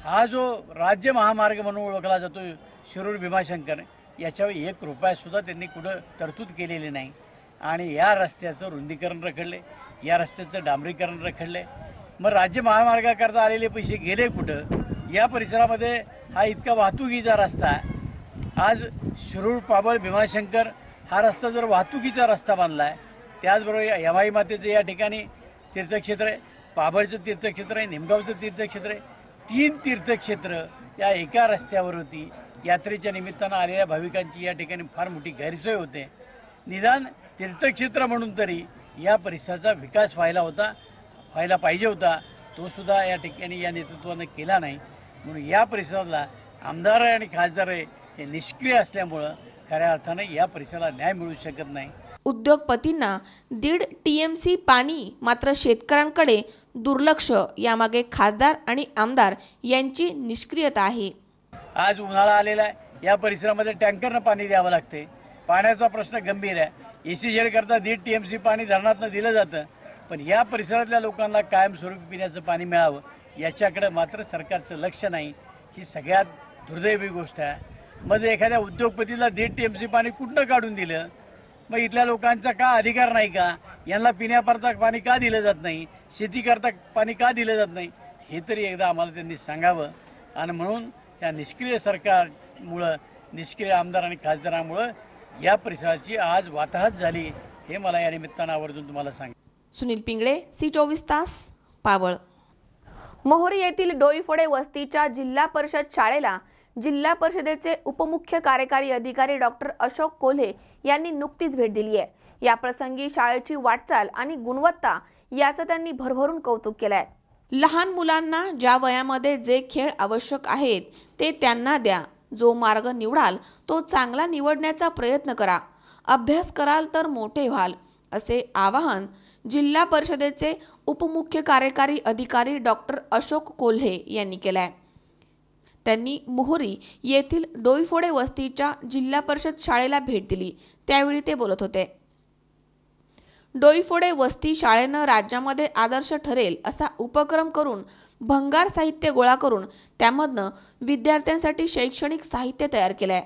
Speaker 11: हा जो राज्य महामार्ग म्हणून ओळखला जातो शिरूर भीमाशंकर, याच्यावर 1 रुपयासुद्धा त्यांनी कुठं तरतूद केलेली नाही. आणि या रस्त्याचं रुंदीकरण रखडले, या रस्त्याचं डांबरीकरण रखडले. मग राज्य महामार्गाकरता आलेले पैसे गेले कुठं? या परिसरामध्ये हा इतका वाहतुकीचा रस्ता आहे. आज शिरूर पाबळ भीमाशंकर हा रस्ता जर वाहतुकीचा रस्ता बांधला आहे, त्याचबरोबर यमाई मातेचं या ठिकाणी तीर्थक्षेत्र आहे, पाबळचं तीर्थक्षेत्र आहे, निमगावचं तीर्थक्षेत्र आहे. 3 तीर्थक्षेत्र या एका रस्त्यावर होती. यात्रेच्या निमित्तानं आलेल्या भाविकांची या ठिकाणी फार मोठी गैरसोय होते. निदान तीर्थक्षेत्र म्हणून तरी या परिसराचा विकास व्हायला पाहिजे होता, तो सुद्धा या ठिकाणी या नेतृत्वानं केला नाही. म्हणून या परिसराला आमदार आणि खासदार हे निष्क्रिय असल्यामुळं खऱ्या अर्थानं या परिसराला न्याय मिळू शकत नाही.
Speaker 1: उद्योगपतींना 1.5 TMC पाणी मात्र शेतकऱ्यांकडे दुर्लक्ष, यामागे खासदार आणि आमदार यांची निष्क्रियता आहे.
Speaker 11: आज उन्हाळा आलेला आहे, या परिसरामध्ये टँकरनं पाणी द्यावं लागते. पाण्याचा प्रश्न गंभीर आहे. ECZ करता 1.5 TMC पाणी धरणातनं दिलं जातं, पण या परिसरातल्या लोकांना कायमस्वरूपी पिण्याचं पाणी मिळावं याच्याकडे मात्र सरकारचं लक्ष नाही. ही सगळ्यात दुर्दैवी गोष्ट आहे. मग एखाद्या उद्योगपतीला 1.5 TMC पाणी कुठनं काढून दिलं? मग इथल्या लोकांचा का अधिकार नाही का? यांना पिण्याकरता पाणी का दिलं जात नाही? शेतीकरता पाणी का दिलं जात नाही? हे तरी एकदा आम्हाला त्यांनी सांगावं. आणि म्हणून या निष्क्रिय सरकारमुळं, निष्क्रिय आमदार आणि खासदारामुळं या परिसराची आज वाताहत झाली, हे मला या निमित्तानं आवर्जून तुम्हाला सांग.
Speaker 1: सुनील पिंगळे, C24 तास, पाबळ. मोहोरी येथील डोईफोडे वस्तीच्या जिल्हा परिषद शाळेला जिल्हा परिषदेचे उपमुख्य कार्यकारी अधिकारी डॉक्टर अशोक कोल्हे यांनी नुकतीच भेट दिली आहे. या प्रसंगी शाळेची वाटचाल आणि गुणवत्ता याचं त्यांनी भरभरून कौतुक केलं आहे. लहान मुलांना ज्या वयामध्ये जे खेळ आवश्यक आहेत ते त्यांना द्या. जो मार्ग निवडाल तो चांगला निवडण्याचा प्रयत्न करा. अभ्यास कराल तर मोठे व्हाल, असे आवाहन जिल्हा परिषदेचे उपमुख्य कार्यकारी अधिकारी डॉक्टर अशोक कोल्हे यांनी केले आहे. त्यांनी मोहोरी येथील डोईफोडे वस्तीच्या जिल्हा परिषद शाळेला भेट दिली, त्यावेळी ते बोलत होते. डोईफोडे वस्ती शाळेनं राज्यामध्ये आदर्श ठरेल असा उपक्रम करून भंगार साहित्य गोळा करून त्यामधनं विद्यार्थ्यांसाठी शैक्षणिक साहित्य तयार केलं आहे.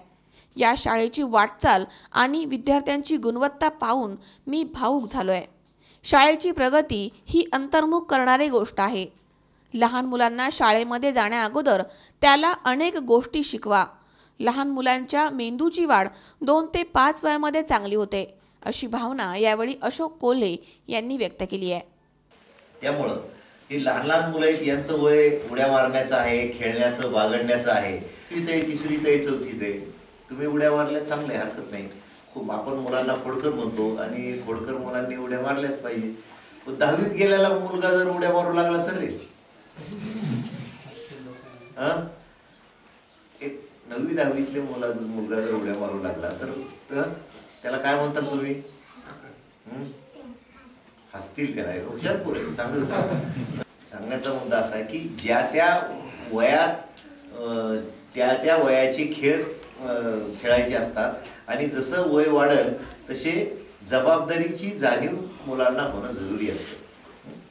Speaker 1: या शाळेची वाटचाल आणि विद्यार्थ्यांची गुणवत्ता पाहून मी भावूक झालो आहे. शाळेची प्रगती ही अंतर्मुख करणारी गोष्ट आहे. लहान मुलांना शाळेमध्ये जाण्याअगोदर त्याला अनेक गोष्टी शिकवा. लहान मुलांच्या मेंदूची वाढ 2 ते 5 वयामध्ये चांगली होते, अशी भावना यावेळी अशोक कोल्हे यांनी व्यक्त केली आहे.
Speaker 12: त्यामुळं ही लहान लहान मुलं आहेत, यांचं वय उड्या मारण्याचं आहे, खेळण्याचं, बागडण्याचं आहे. 3रीत आहे, 4थीत आहे. तुम्ही उड्या मारल्या चांगल्या, हरकत नाही. खूप आपण मुलांना खोडकर म्हणतो आणि खोडकर मुलांनी उड्या मारल्याच पाहिजे. 10वीत गेलेला मुलगा जर उड्या मारू लागला तर रे, एक 9वी-10वीतले मुलगा जर उड्या मारू लागला तर त्याला काय म्हणतात तुम्ही? हसतील त्याला. हुशार पोर आहे. सांगण्याचा मुद्दा असा आहे की ज्या त्या वयात त्या वयाचे खेळ खेळायचे असतात आणि जसं वय वाढेल तसे जबाबदारीची जाणीव मुलांना होणं जरुरी असतं.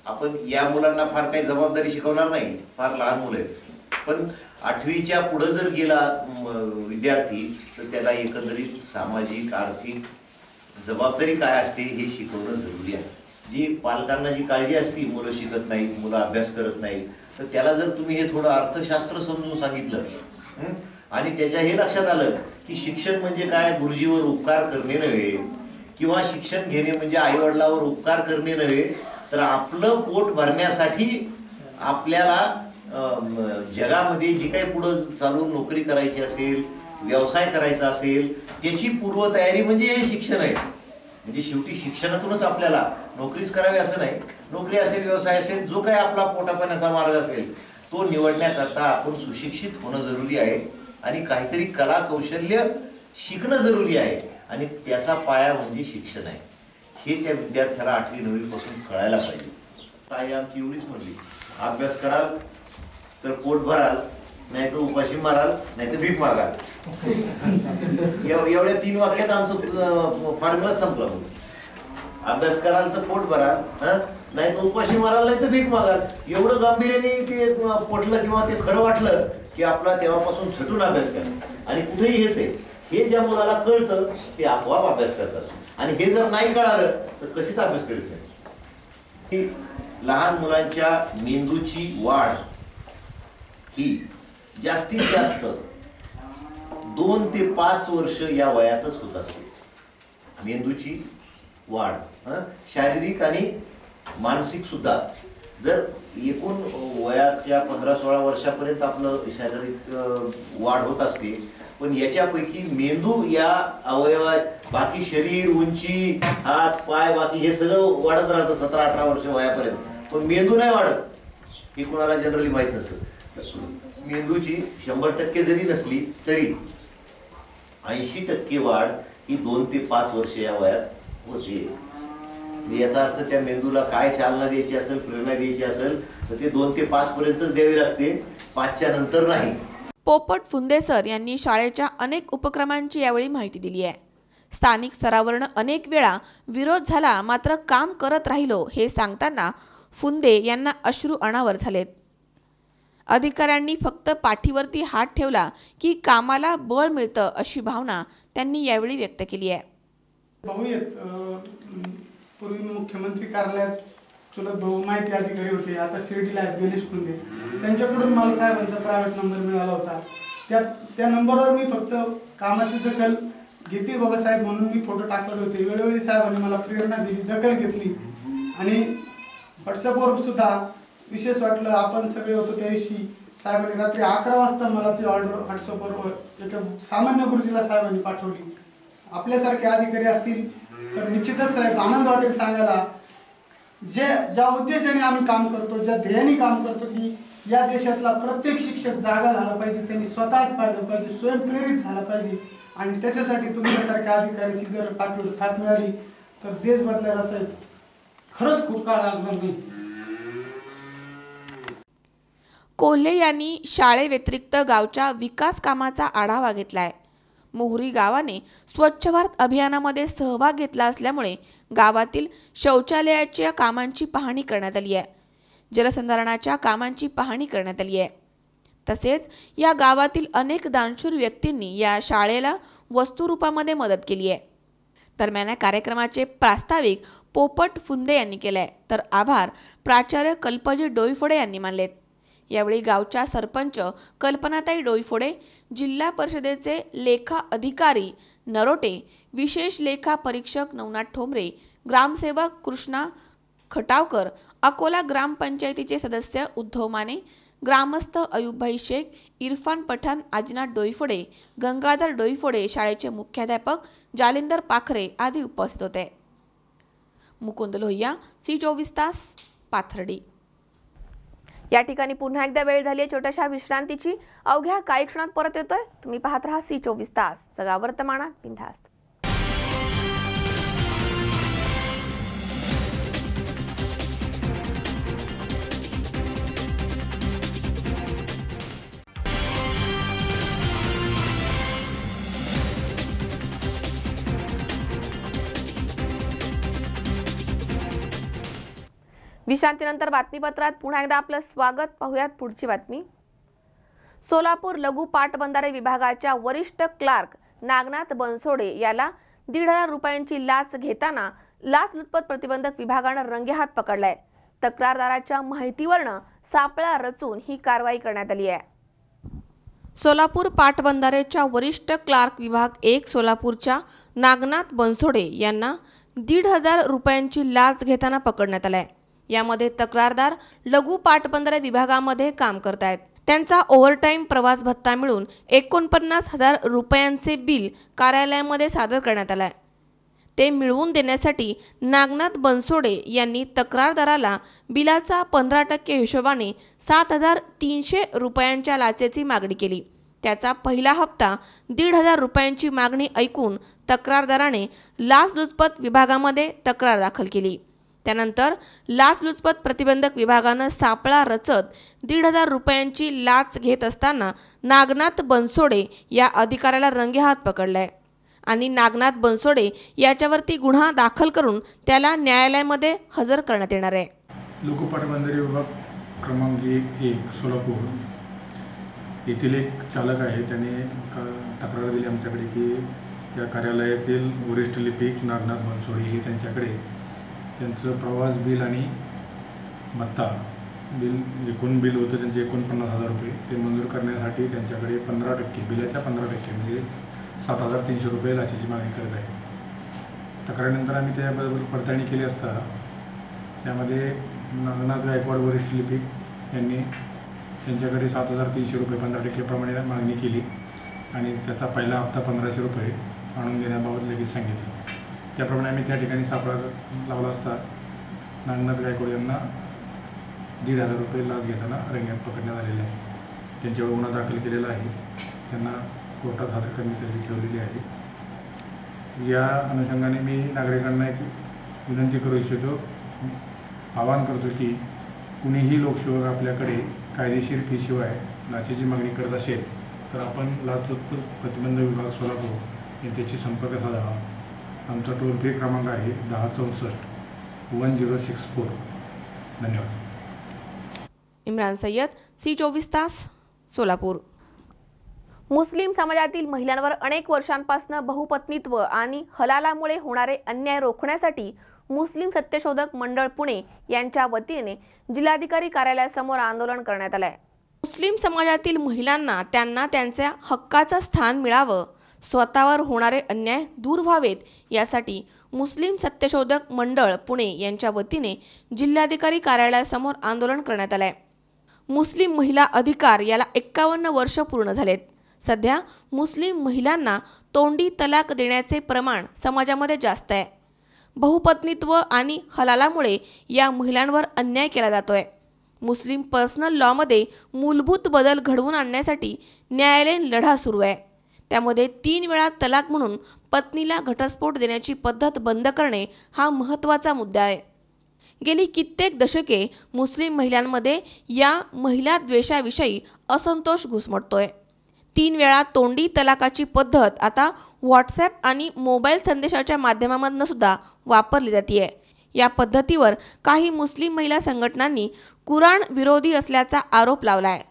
Speaker 12: आपण या मुलांना फार काही जबाबदारी शिकवणार नाही, फार लहान मुलं आहेत. पण 8वीच्या पुढं जर गेला विद्यार्थी तर त्याला एकंदरीत सामाजिक, आर्थिक जबाबदारी काय असते हे शिकवणं जरुरी आहे. जी पालकांना जी काळजी असती, मुलं शिकत नाहीत, मुलं अभ्यास करत नाहीत, तर त्याला जर तुम्ही हे थोडं अर्थशास्त्र समजून सांगितलं, आणि त्याच्या हे लक्षात आलं की शिक्षण म्हणजे काय, गुरुजीवर उपकार करणे नव्हे, किंवा शिक्षण घेणे म्हणजे आईवडिलावर उपकार करणे नव्हे, तर आपलं पोट भरण्यासाठी आपल्याला जगामध्ये जी काही पुढं चालून नोकरी करायची असेल, व्यवसाय करायचा असेल, त्याची पूर्वतयारी म्हणजे हे शिक्षण आहे. म्हणजे शेवटी शिक्षणातूनच आपल्याला नोकरीच करावी असं नाही, नोकरी असेल, व्यवसाय असेल, जो काही आपला पोटापाण्याचा मार्ग असेल तो निवडण्याकरता आपण सुशिक्षित होणं जरुरी आहे आणि काहीतरी कला कौशल्य शिकणं जरुरी आहे. आणि त्याचा पाया म्हणजे शिक्षण आहे, हे त्या विद्यार्थ्याला 8वी 9वी पासून कळायला पाहिजे. ताई आमची एवढीच म्हणली, अभ्यास कराल तर पोट भराल, नाही तर उपाशी माराल, नाही तर भीक मागाल. एवढ्या 3 वाक्यात आमचं फॉर्म्युला संपला. अभ्यास कराल तर पोट भराल, नाही तर उपाशी माराल, नाही तर भीक मागाल. एवढं गांभीर्याने ते पटलं किंवा ते खरं वाटलं की आपला तेव्हापासून झटून अभ्यास करा. आणि कुठेही हेच आहे, हे ज्या मुलाला कळतं ते आपोआप अभ्यास करतात, आणि हे जर नाही कळालं तर कशीच अभ्यास करीत नाही. लहान मुलांच्या मेंदूची वाढ ही जास्तीत जास्त 2 ते 5 वर्ष या वयातच होत असते. मेंदूची वाढ शारीरिक आणि मानसिक सुद्धा. जर एकूण वयाच्या 15-16 वर्षापर्यंत आपलं शारीरिक वाढ होत असते, पण याच्यापैकी मेंदू या अवयवात, बाकी शरीर, उंची, हात पाय, बाकी हे सगळं वाढत राहतं 17-18 वर्ष वयापर्यंत, पण मेंदू नाही वाढत. हे कोणाला जनरली माहीत नसतं. मेंदूची 100% जरी नसली तरी 80% वाढ ही 2 ते 5 वर्ष या वयात होते. याचा अर्थ त्या मेंदूला काय चालना द्यायची असेल, प्रेरणा द्यायची असेल तर ते 2 ते 5 पर्यंतच द्यावी लागते, 5च्या नंतर नाही.
Speaker 1: पोपट फुंदे सर यांनी शाळेच्या अनेक उपक्रमांची यावेळी माहिती दिली आहे. स्थानिक स्तरावरनं अनेक वेळा विरोध झाला, मात्र काम करत राहिलो हे सांगताना फुंदे यांना अश्रू अनावर झालेत. अधिकाऱ्यांनी फक्त पाठीवरती हात ठेवला की कामाला बळ मिळतं अशी भावना त्यांनी यावेळी व्यक्त केली आहे.
Speaker 13: पूर्वी मुख्यमंत्री कार्यालयात चुलत भाऊ माहिती अधिकारी होते, आता शिर्डीला आहेत गणेश फुंदे. त्यांच्याकडून मला साहेबांचा प्रायव्हेट नंबर मिळाला होता. त्या नंबरवर मी फक्त कामाची दखल घेतली बाबासाहेब म्हणून मी फोटो टाकले होते. वेळोवेळी साहेबांनी मला प्रेरणा दिली, दखल घेतली. आणि व्हॉट्सअपवर सुद्धा विशेष वाटलं, आपण सगळे होतो त्या दिवशी साहेबांनी रात्री 11 वाजता मला ती ऑर्डर व्हॉट्सअपवर एका सामान्य गुरुजीला साहेबांनी पाठवली. आपल्यासारखे अधिकारी असतील तर निश्चितच साहेब आनंद वाटेल सांगायला, ज्या उद्देशाने आम्ही काम करतो, ज्या ध्येयाने काम करतो की या देशातला प्रत्येक शिक्षक जागा झाला पाहिजे, त्यांनी स्वतःच पाहिलं पाहिजे, स्वयंप्रेरित झाला पाहिजे. आणि त्याच्यासाठी तुमच्यासारख्या अधिकाऱ्याची जर पाठवली साथ मिळाली तर देश बदलायला साहेब खरंच खूप काळ लागणार नाही.
Speaker 1: कोल्हे यांनी शाळेव्यतिरिक्त गावच्या विकास कामाचा आढावा घेतलाय. मोहरी गावाने स्वच्छ भारत अभियानामध्ये सहभाग घेतला असल्यामुळे गावातील शौचालयाच्या कामांची पाहणी करण्यात आली आहे. जलसंधारणाच्या कामांची पाहणी करण्यात आली आहे. तसेच या गावातील अनेक दानशूर व्यक्तींनी या शाळेला वस्तुरूपामध्ये मदत केली आहे. दरम्यान या कार्यक्रमाचे प्रास्ताविक पोपट फुंदे यांनी केले, तर आभार प्राचार्य कल्पजी डोईफोडे यांनी मानलेत. यावेळी गावच्या सरपंच कल्पनाताई डोईफोडे, जिल्हा परिषदेचे लेखा अधिकारी नरोटे, विशेष लेखा परीक्षक नवनाथ ठोंबरे, ग्रामसेवक कृष्णा खटावकर, अकोला ग्रामपंचायतीचे सदस्य उद्धव माने, ग्रामस्थ अयुबभाई शेख, इरफान पठाण, आजनाथ डोईफोडे, गंगाधर डोईफोडे, शाळेचे मुख्याध्यापक जालिंदर पाखरे आदी उपस्थित होते. मुकुंद लोहिया, C24 तास, पाथर्डी. या ठिकाणी पुन्हा एकदा वेळ झाली आहे छोट्याशा विश्रांतीची. अवघ्या काही क्षणात परत येतोय. तुम्ही पाहत राहा C24 तास, सगळा वर्तमानात बिनधास्त. विश्रांतीनंतर बातमीपत्रात पुन्हा एकदा आपलं स्वागत. पाहूयात पुढची बातमी. सोलापूर लघु पाटबंधारे विभागाच्या वरिष्ठ क्लार्क नागनाथ बनसोडे याला 1,500 रुपयांची लाच घेताना लाचलुचपत प्रतिबंधक विभागानं रंगेहात पकडलाय. तक्रारदाराच्या माहितीवरनं सापळा रचून ही कारवाई करण्यात आली आहे. सोलापूर पाटबंधारेच्या वरिष्ठ क्लार्क विभाग 1 सोलापूरच्या नागनाथ बनसोडे यांना 1,500 रुपयांची लाच घेताना पकडण्यात आलाय। यामध्ये तक्रारदार लघु पाटबंधारे विभागामध्ये काम करतायत। त्यांचा ओव्हरटाईम प्रवास भत्ता मिळून 49,000 रुपयांचे बिल कार्यालयामध्ये सादर करण्यात आलाय। ते मिळवून देण्यासाठी नागनाथ बनसोडे यांनी तक्रारदाराला बिलाचा 15% हिशोबाने 7,300 रुपयांच्या लाचेची मागणी केली। त्याचा पहिला हप्ता 1,500 रुपयांची मागणी ऐकून तक्रारदाराने लाचलुचपत विभागामध्ये तक्रार दाखल केली। त्यानंतर लाचलुचपत प्रतिबंधक विभागानं सापळा रचत 1,500 रुपयांची लाच घेत असताना नागनाथ बनसोडे या अधिकाऱ्याला रंगेहात पकडलाय आणि नागनाथ बनसोडे याच्यावरती गुन्हा दाखल करून त्याला न्यायालयामध्ये हजर करण्यात येणार आहे।
Speaker 14: लघु पाटबंधारे विभाग क्रमांक 1 सोलापूर येथील एक चालक आहे। त्याने तक्रार दिली आमच्याकडे की त्या कार्यालयातील वरिष्ठ लिपिक नागनाथ बनसोडे हे त्यांच्याकडे त्यांचं प्रवास बिल आणि भत्ता बिल एकूण बिल होतं त्यांचे 49,000 रुपये ते मंजूर करण्यासाठी त्यांच्याकडे 15% बिलाच्या 15% म्हणजे 7,300 रुपये लाचेची मागणी करत आहे। तक्रारीनंतर आम्ही त्याबरोबर पडताळणी केली असता त्यामध्ये नागनाथ गायकवाड वरिष्ठ लिपिक यांनी त्यांच्याकडे 7,300 रुपये 15% प्रमाणे मागणी केली आणि त्याचा पहिला हप्ता 1,500 रुपये आणून देण्याबाबत लगेच सांगितलं। त्याप्रमाणे आम्ही त्या ठिकाणी सापळा लावला असता नागनाथ गायकवाड यांना 1,500 रुपये लाच घेताना रंगेहात पकडण्यात आलेले आहे। त्यांच्यावर गुन्हा दाखल केलेला आहे। त्यांना कोर्टात हजर करण्यात ठेवलेली आहे। या अनुषंगाने मी नागरिकांना एक विनंती करू इच्छितो, आवाहन करतो की कुणीही लोकसेवक आपल्याकडे कायदेशीर फीशिवाय लाचेची मागणी करत असेल तर आपण लाचलुचपत प्रतिबंध विभाग सोलापूर यांच्याशी संपर्क साधावा। आमचा टोल फ्री क्रमांक आहे 1064 1064। धन्यवाद।
Speaker 1: इम्रान सय्यद, C24 तास, सोलापूर। मुस्लिम समाजातील महिलांवर अनेक वर्षांपासून बहुपत्नीत्व आणि हलालामुळे होणारे अन्याय रोखण्यासाठी मुस्लिम सत्यशोधक मंडळ पुणे यांच्या वतीने जिल्हाधिकारी कार्यालयासमोर आंदोलन करण्यात आले। मुस्लिम समाजातील महिलांना त्यांना त्यांच्या हक्काचं स्थान मिळावं, स्वतःवर होणारे अन्याय दूर व्हावेत यासाठी मुस्लिम सत्यशोधक मंडळ पुणे यांच्या वतीने जिल्हाधिकारी कार्यालयासमोर आंदोलन करण्यात आले। मुस्लिम महिला अधिकार याला 51 वर्ष पूर्ण झालेत। सध्या मुस्लिम महिलांना तोंडी तलाक देण्याचे प्रमाण समाजामध्ये जास्त आहे। बहुपत्नीत्व आणि हलालामुळे या महिलांवर अन्याय केला जातोय। मुस्लिम पर्सनल लॉमध्ये मूलभूत बदल घडवून आणण्यासाठी न्यायालयीन लढा सुरू आहे। त्यामध्ये 3 वेळा तलाक म्हणून पत्नीला घटस्फोट देण्याची पद्धत बंद करणे हा महत्त्वाचा मुद्दा आहे। गेली कित्येक दशके मुस्लिम महिलांमध्ये या महिला द्वेषाविषयी असंतोष घुसमटतोय। 3 वेळा तोंडी तलाकाची पद्धत आता व्हॉट्सॲप आणि मोबाईल संदेशाच्या माध्यमामधून सुद्धा वापरली जाते। या पद्धतीवर काही मुस्लिम महिला संघटनांनी कुराण विरोधी असल्याचा आरोप लावलाय।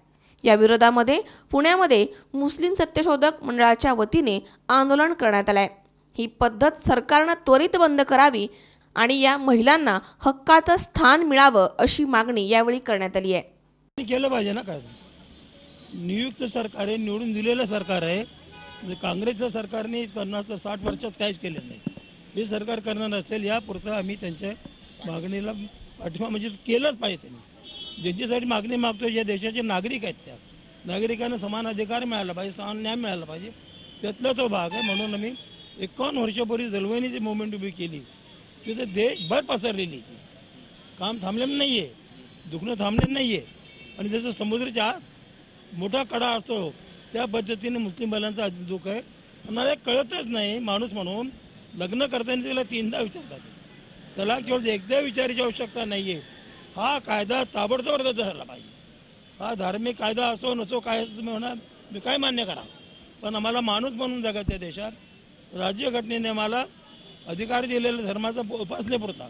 Speaker 1: या विरोधामध्ये पुण्यामध्ये मुस्लिम सत्यशोधक मंडळाच्या वतीने आंदोलन करण्यात आलंय। ही पद्धत सरकारने त्वरित बंद करावी आणि या महिलांना हक्काचं स्थान मिळावं अशी मागणी यावेळी करण्यात आली आहे।
Speaker 15: केलं पाहिजे ना, काय नियुक्त सरकार आहे, निवडून दिलेलं सरकार आहे। काँग्रेसच्या सरकारने 50-60 वर्षात काहीच केलं नाही। हे सरकार करणार नसेल यापुरतं आम्ही त्यांच्या मागणीला पाठिंबा म्हणजे केलंच पाहिजे। त्यांनी ज्यांच्यासाठी मागणी मागतो या देशाचे नागरिक आहेत, त्या नागरिकांना समान अधिकार मिळाला पाहिजे, समान न्याय मिळाला पाहिजे, त्यातला तो भाग आहे। म्हणून आम्ही 51 वर्षापूर्वी दलवणीची मुवमेंट उभी केली, तिथे देशभर पसरलेली, काम थांबलेलं नाही आहे, दुखणं थांबलेलं नाही आहे। आणि जसं समुद्राच्या मोठा कडा असतो त्या पद्धतीने मुस्लिम महिलांचा दुःख आहे। मला कळतच नाही, माणूस म्हणून लग्न करताना तिला 3दा विचारतात, त्याला केवळ एकदा विचारायची आवश्यकता नाही आहे। हा कायदा ताबडतोब रद्द झाला पाहिजे। हा धार्मिक कायदा असो नसो, काय म्हणा मी काय मान्य करा, पण आम्हाला माणूस म्हणून जगाच्या देशात राज्यघटनेने आम्हाला अधिकार दिलेला धर्माचा उपासनेपुरता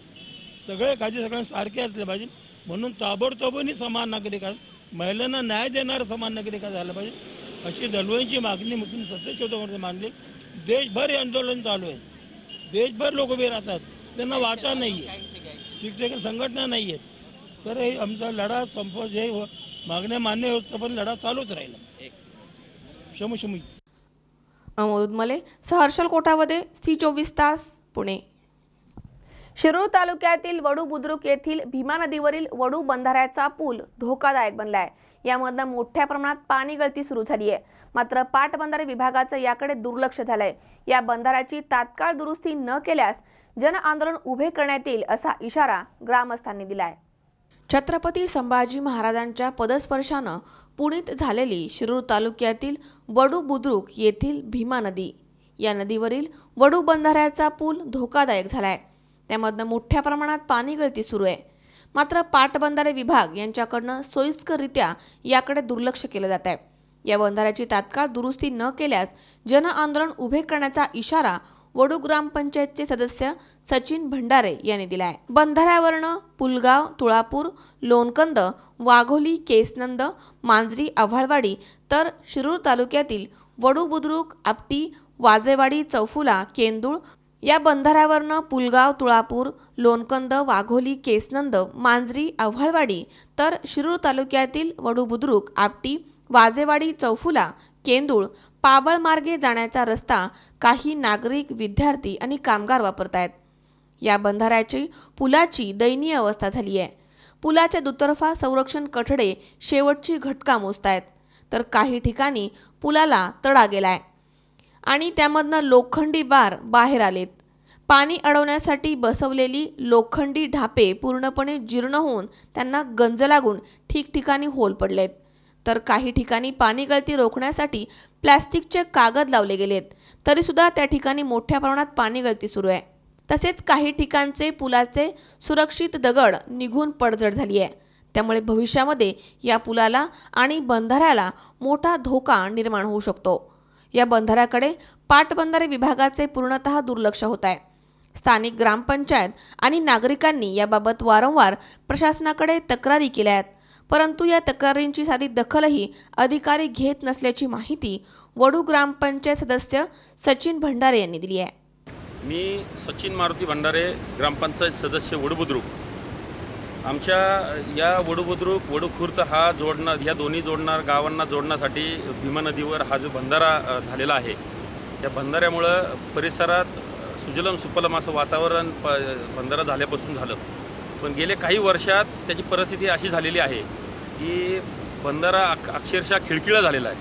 Speaker 15: सगळे कायदे सगळ्यांना सारखे असले पाहिजे। म्हणून ताबडतोबनी समान नागरिक, महिलांना न्याय देणारं समान नागरिक झालं पाहिजे अशी दलवणीची मागणी मुस्लिम सत्यशोधकांनी मांडली। देशभर हे आंदोलन चालू आहे, देशभर लोक उभे राहतात, त्यांना वाटा नाही आहे, ठिकठिकाणी संघटना नाही आहेत। तर हे आमचा लढा संपव जे मागण्या मान्य होत पण लढा चालूच राहिला। शमशमी.
Speaker 1: अमोद मले, सहर्षल कोठावदे, C24 तास, पुणे. शिरूर तालुक्यातील वडू बुद्रुक येथील भीमा नदीवरील वडू बंधाऱ्याचा पूल धोकादायक बनलाय. यामधनं मोठ्या प्रमाणात पाणी गळती सुरू झाली आहे. मात्र पाटबंधारे विभागाचं याकडे दुर्लक्ष झालंय. या बंधाऱ्याची तात्काळ दुरुस्ती न केल्यास जन आंदोलन उभे करण्यात येईल असा इशारा ग्रामस्थांनी दिलाय. छत्रपती संभाजी महाराजांच्या पदस्पर्शानं पुणित झालेली शिरूर तालुक्यातील वडू बुद्रुक येथील भीमा नदी, या नदीवरील वडू बंधाऱ्याचा पूल धोकादायक झालाय. त्यामधनं मोठ्या प्रमाणात पाणी गळती सुरू आहे. मात्र पाटबंधारे विभाग यांच्याकडनं सोयीस्कररित्या याकडे दुर्लक्ष केलं जात आहे. या बंधाऱ्याची तात्काळ दुरुस्ती न केल्यास जन आंदोलन उभे करण्याचा इशारा वडू ग्रामपंचायतचे सदस्य सचिन भंडारे यांनी दिलाय. बंधाऱ्यावरनं पुलगाव, तुळापूर, लोणकंद, वाघोली, केसनंद, मांजरी, आव्हाळवाडी तर शिरूर तालुक्यातील वडू बुद्रुक, आपटी, वाजेवाडी, चौफुला, केंदूळ या बंधाऱ्यावरनं पुलगाव, तुळापूर, लोणकंद, वाघोली, केसनंद, मांजरी, आव्हाळवाडी तर शिरूर तालुक्यातील वडू बुद्रुक, आपटी, वाजेवाडी, चौफुला, केंदूळ, पाबळ मार्गे जाण्याचा रस्ता काही नागरिक, विद्यार्थी आणि कामगार वापरतायत. या बंधाऱ्याची पुलाची दयनीय अवस्था झाली आहे. पुलाच्या दुतर्फा संरक्षण कठडे शेवटची घटका मोजतायत तर काही ठिकाणी पुलाला तडा गेलाय आणि त्यामधनं लोखंडी बार बाहेर आलेत. पाणी अडवण्यासाठी बसवलेली लोखंडी ढापे पूर्णपणे जीर्ण होऊन त्यांना गंज लागून ठिकठिकाणी होल पडलेत. तर काही ठिकाणी पाणी गळती रोखण्यासाठी प्लॅस्टिकचे कागद लावले गेलेत तरी सुद्धा त्या ठिकाणी मोठ्या प्रमाणात पाणी गळती सुरू आहे. तसेच काही ठिकाणचे पुलाचे सुरक्षित दगड निघून पडझड झाली आहे. त्यामुळे भविष्यामध्ये या पुलाला आणि बंधाऱ्याला मोठा धोका निर्माण होऊ शकतो. या बंधाऱ्याकडे पाटबंधारे विभागाचे पूर्णतः दुर्लक्ष होत आहे. स्थानिक ग्रामपंचायत आणि नागरिकांनी याबाबत वारंवार प्रशासनाकडे तक्रारी केल्या आहेत, परंतु या तक्रारींची साधी दखलही अधिकारी घेत नसल्याची माहिती वडू ग्रामपंचायत सदस्य सचिन भंडारे यांनी दिली आहे.
Speaker 16: मी सचिन मारुती भंडारे, ग्रामपंचायत सदस्य वडू बुद्रुक. आमच्या या वडू बुद्रुक, वडू खुर्द हा जोडणार, या दोन्ही गावांना जोडण्यासाठी भीमा नदीवर हा जो बंधारा झालेला आहे, या बंधाऱ्यामुळं परिसरात सुजलम सुफलम असं वातावरण बंधारा झाल्यापासून झालं. पण गेले काही वर्षात त्याची परिस्थिती अशी झालेली आहे की बंधारा अक्षरशः खिळखिळा झालेला आहे.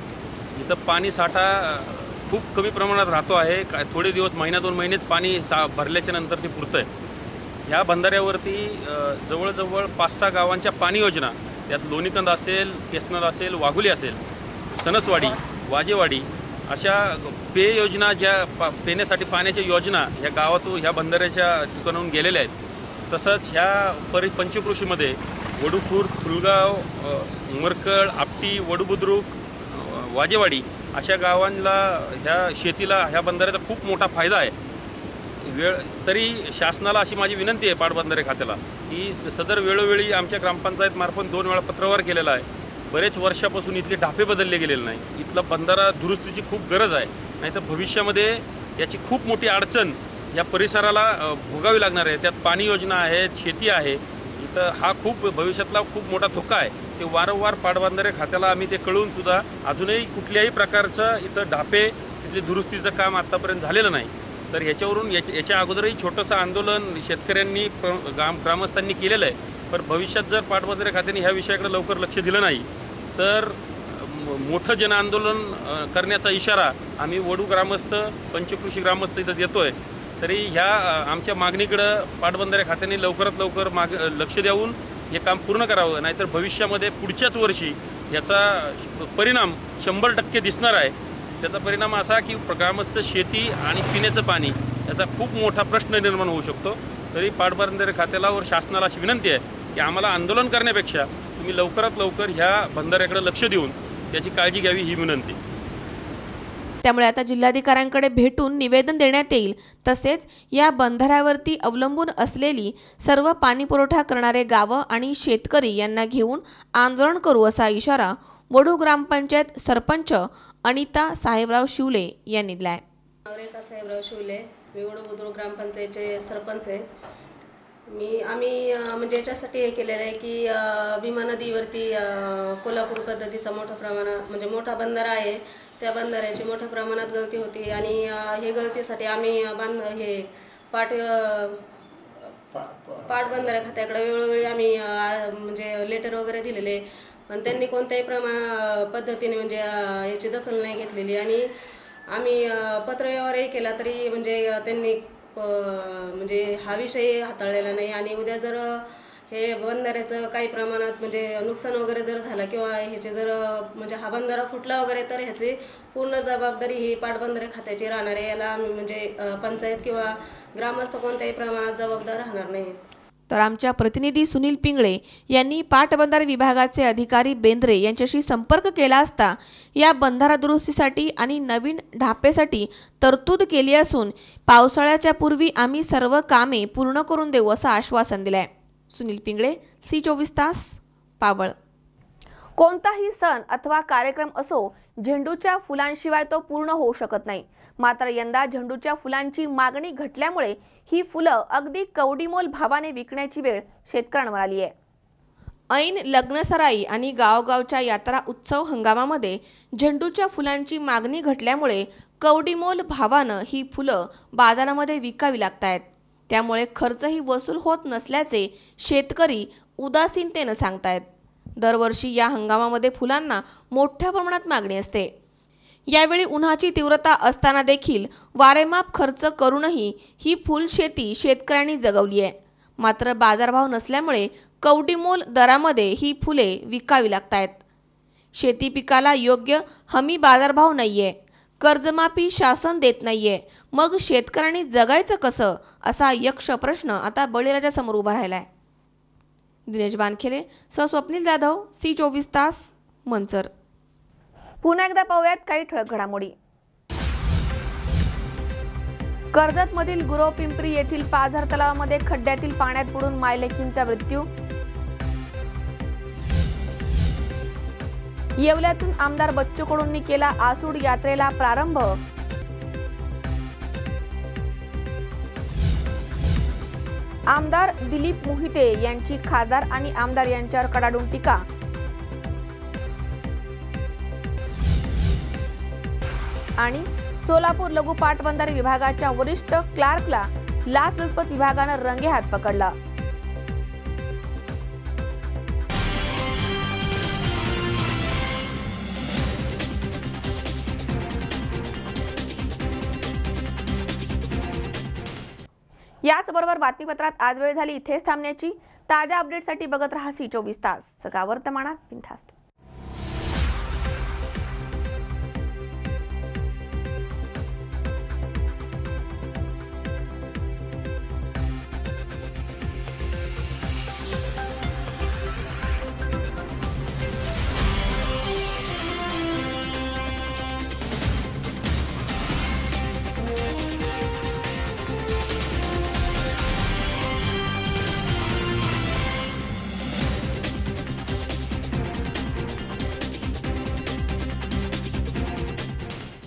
Speaker 16: इथं पाणी साठा खूप कमी प्रमाणात राहतो आहे. थोडे दिवस, महिना 2 महिनेच पाणी भरल्याच्या नंतर ते पुरतं आहे. ह्या बंधाऱ्यावरती जवळजवळ 5-6 गावांच्या पाणी योजना, त्यात लोणीकंद असेल, केसनद असेल, वाघोली असेल, सणसवाडी, वाजेवाडी अशा पेय योजना, ज्या पिण्यासाठी पाण्याच्या योजना ह्या गावातून, ह्या बंधाऱ्याच्या ठिकाणाहून गेलेल्या आहेत. तसंच ह्या पंचकृषीमध्ये वडूखुर्द, फुलगाव, मरकळ, आपटी, वडू बुद्रुक, वाजेवाडी अशा गावांना ह्या शेतीला ह्या बंधाऱ्याचा खूप मोठा फायदा आहे. तरी शासनाला अशी माझी विनंती आहे पाटबंधारे खात्याला की सदर वेळोवेळी आमच्या ग्रामपंचायतमार्फत 2 वेळा पत्रव्यवहार केलेला आहे. बरेच वर्षापासून इथले ढापे बदलले गेलेले नाही. इथला बंधारा दुरुस्तीची खूप गरज आहे, नाहीतर भविष्यामध्ये याची खूप मोठी अडचण या परिसराला भोगावी लागणार आहे. त्यात पाणी योजना आहे, शेती आहे. इथं हा खूप भविष्यातला खूप मोठा धोका आहे. ते वारंवार पाटबंधारे खात्याला आम्ही ते कळवून सुद्धा अजूनही कुठल्याही प्रकारचं इथं ढापे, इथले दुरुस्तीचं काम आत्तापर्यंत झालेलं नाही. तर ह्याच्यावरून याच्या अगोदरही छोटंसं आंदोलन शेतकऱ्यांनी, ग्रामस्थांनी केलेलं आहे. पण भविष्यात जर पाटबंधारे खात्याने ह्या विषयाकडे लवकर लक्ष दिलं नाही तर मोठं जन आंदोलन करण्याचा इशारा आम्ही वडू ग्रामस्थ, पंचकृषी ग्रामस्थ इथं देतोय. तरी ह्या आमच्या मागणीकडं पाटबंधारे खात्याने लवकरात लवकर लक्ष देऊन हे काम पूर्ण करावं, नाहीतर भविष्यामध्ये पुढच्याच वर्षी याचा परिणाम 100% दिसणार आहे. त्याचा परिणाम असा की ग्रामस्थ शेती आणि पिण्याचं पाणी याचा खूप मोठा प्रश्न निर्माण होऊ शकतो. तरी पाटबंधारे खात्याला व शासनाला अशी विनंती आहे की आम्हाला आंदोलन करण्यापेक्षा तुम्ही लवकरात लवकर ह्या बंधाऱ्याकडे लक्ष देऊन त्याची काळजी घ्यावी ही विनंती.
Speaker 1: त्यामुळे आता जिल्हाधिकाऱ्यांकडे भेटून निवेदन देण्यात येईल. तसेच या बंधाऱ्यावरती अवलंबून असलेली सर्व पाणी पुरवठा करणारे गावं आणि शेतकरी यांना घेऊन आंदोलन करू असा इशारा वडू ग्रामपंचायत सरपंच अनिता साहेबराव शिवले यांनी दिलाय.
Speaker 17: अनिता साहेबराव शिवले, मी वडू बुद्रुक ग्रामपंचायतचे सरपंच आहे. आम्ही म्हणजे याच्यासाठी हे केलेलं आहे की भीमा नदीवरती कोल्हापूर पद्धतीचा मोठा बंधारा आहे. त्या बंधाऱ्याची मोठ्या प्रमाणात गळती होती आणि हे गळतीसाठी आम्ही पाटबंधारे खात्याकडे वेळोवेळी आम्ही म्हणजे लेटर वगैरे दिलेले, पण त्यांनी कोणत्याही पद्धतीने म्हणजे याची दखल नाही घेतलेली आणि आम्ही पत्रव्यवहारही केला तरी म्हणजे त्यांनी म्हणजे हा विषय हाताळलेला नाही. आणि उद्या जर हे बंधाऱ्याचं काही प्रमाणात म्हणजे नुकसान वगैरे जर झालं किंवा ह्याचे जर म्हणजे हा बंधारा फुटला वगैरे तर ह्याची पूर्ण जबाबदारी ही पाटबंधारे खात्याची राहणार आहे. याला आम्ही म्हणजे पंचायत किंवा ग्रामस्थ कोणत्याही प्रमाणात जबाबदार राहणार नाही.
Speaker 1: तर आमच्या प्रतिनिधी सुनील पिंगळे यांनी पाटबंधारे विभागाचे अधिकारी बेंद्रे यांच्याशी संपर्क केला असता या बंधारा दुरुस्तीसाठी आणि नवीन ढापेसाठी तरतूद केली असून पावसाळ्याच्या पूर्वी आम्ही सर्व कामे पूर्ण करून देऊ असं आश्वासन दिलंय. सुनील पिंगळे, C24 तास, पावळ. कोणताही सण अथवा कार्यक्रम असो, झेंडूच्या फुलांशिवाय तो पूर्ण होऊ शकत नाही. मात्र यंदा झेंडूच्या फुलांची मागणी घटल्यामुळे ही फुलं अगदी कवडीमोल भावाने विकण्याची वेळ शेतकऱ्यांवर आली आहे. ऐन लग्नसराई आणि गावगावच्या यात्रा उत्सव हंगामामध्ये झेंडूच्या फुलांची मागणी घटल्यामुळे कवडीमोल भावानं ही फुलं बाजारामध्ये विकावी लागतायत. त्यामुळे खर्चही वसूल होत नसल्याचे शेतकरी उदासीनतेनं सांगतायत. दरवर्षी या हंगामामध्ये फुलांना मोठ्या प्रमाणात मागणी असते. यावेळी उन्हाची तीव्रता असताना देखील वारेमाप खर्च करूनही ही फुल शेती शेतकऱ्यांनी जगवली आहे. मात्र बाजारभाव नसल्यामुळे कवडीमोल दरामध्ये ही फुले विकावी लागतायत. शेती पिकाला योग्य हमी बाजारभाव नाहीये, कर्जमाफी शासन देत नाहीये, मग शेतकऱ्यांनी जगायचं कसं असा यक्ष प्रश्न आता बळीराजा समोर उभा राहिलाय. दिनेश बानखेले सह स्वप्नील जाधव, C24 तास, मंचर. पुन्हा एकदा पाहूयात काही ठळक घडामोडी. कर्जतमधील गुरवपिंपरी येथील पाझर तलावामध्ये खड्ड्यातील पाण्यात बुडून मायलेकींचा मृत्यू. येवल्यातून आमदार बच्चू कडूंनी केला आसूड यात्रेला प्रारंभ. आमदार दिलीप मोहिते यांची खासदार आणि आमदार यांच्यावर कडाडून टीका. आणि सोलापूर लघु पाटबंधारे विभागाच्या वरिष्ठ क्लार्कला लाचलुचपत विभागानं रंगेहात पकडला. याचबरोबर बातमीपत्रात आज वेळ झाली इथेच थांबण्याची. ताज्या अपडेटसाठी बघत रहा C24 तास, सगळा वर्तमानात बिनधास्त.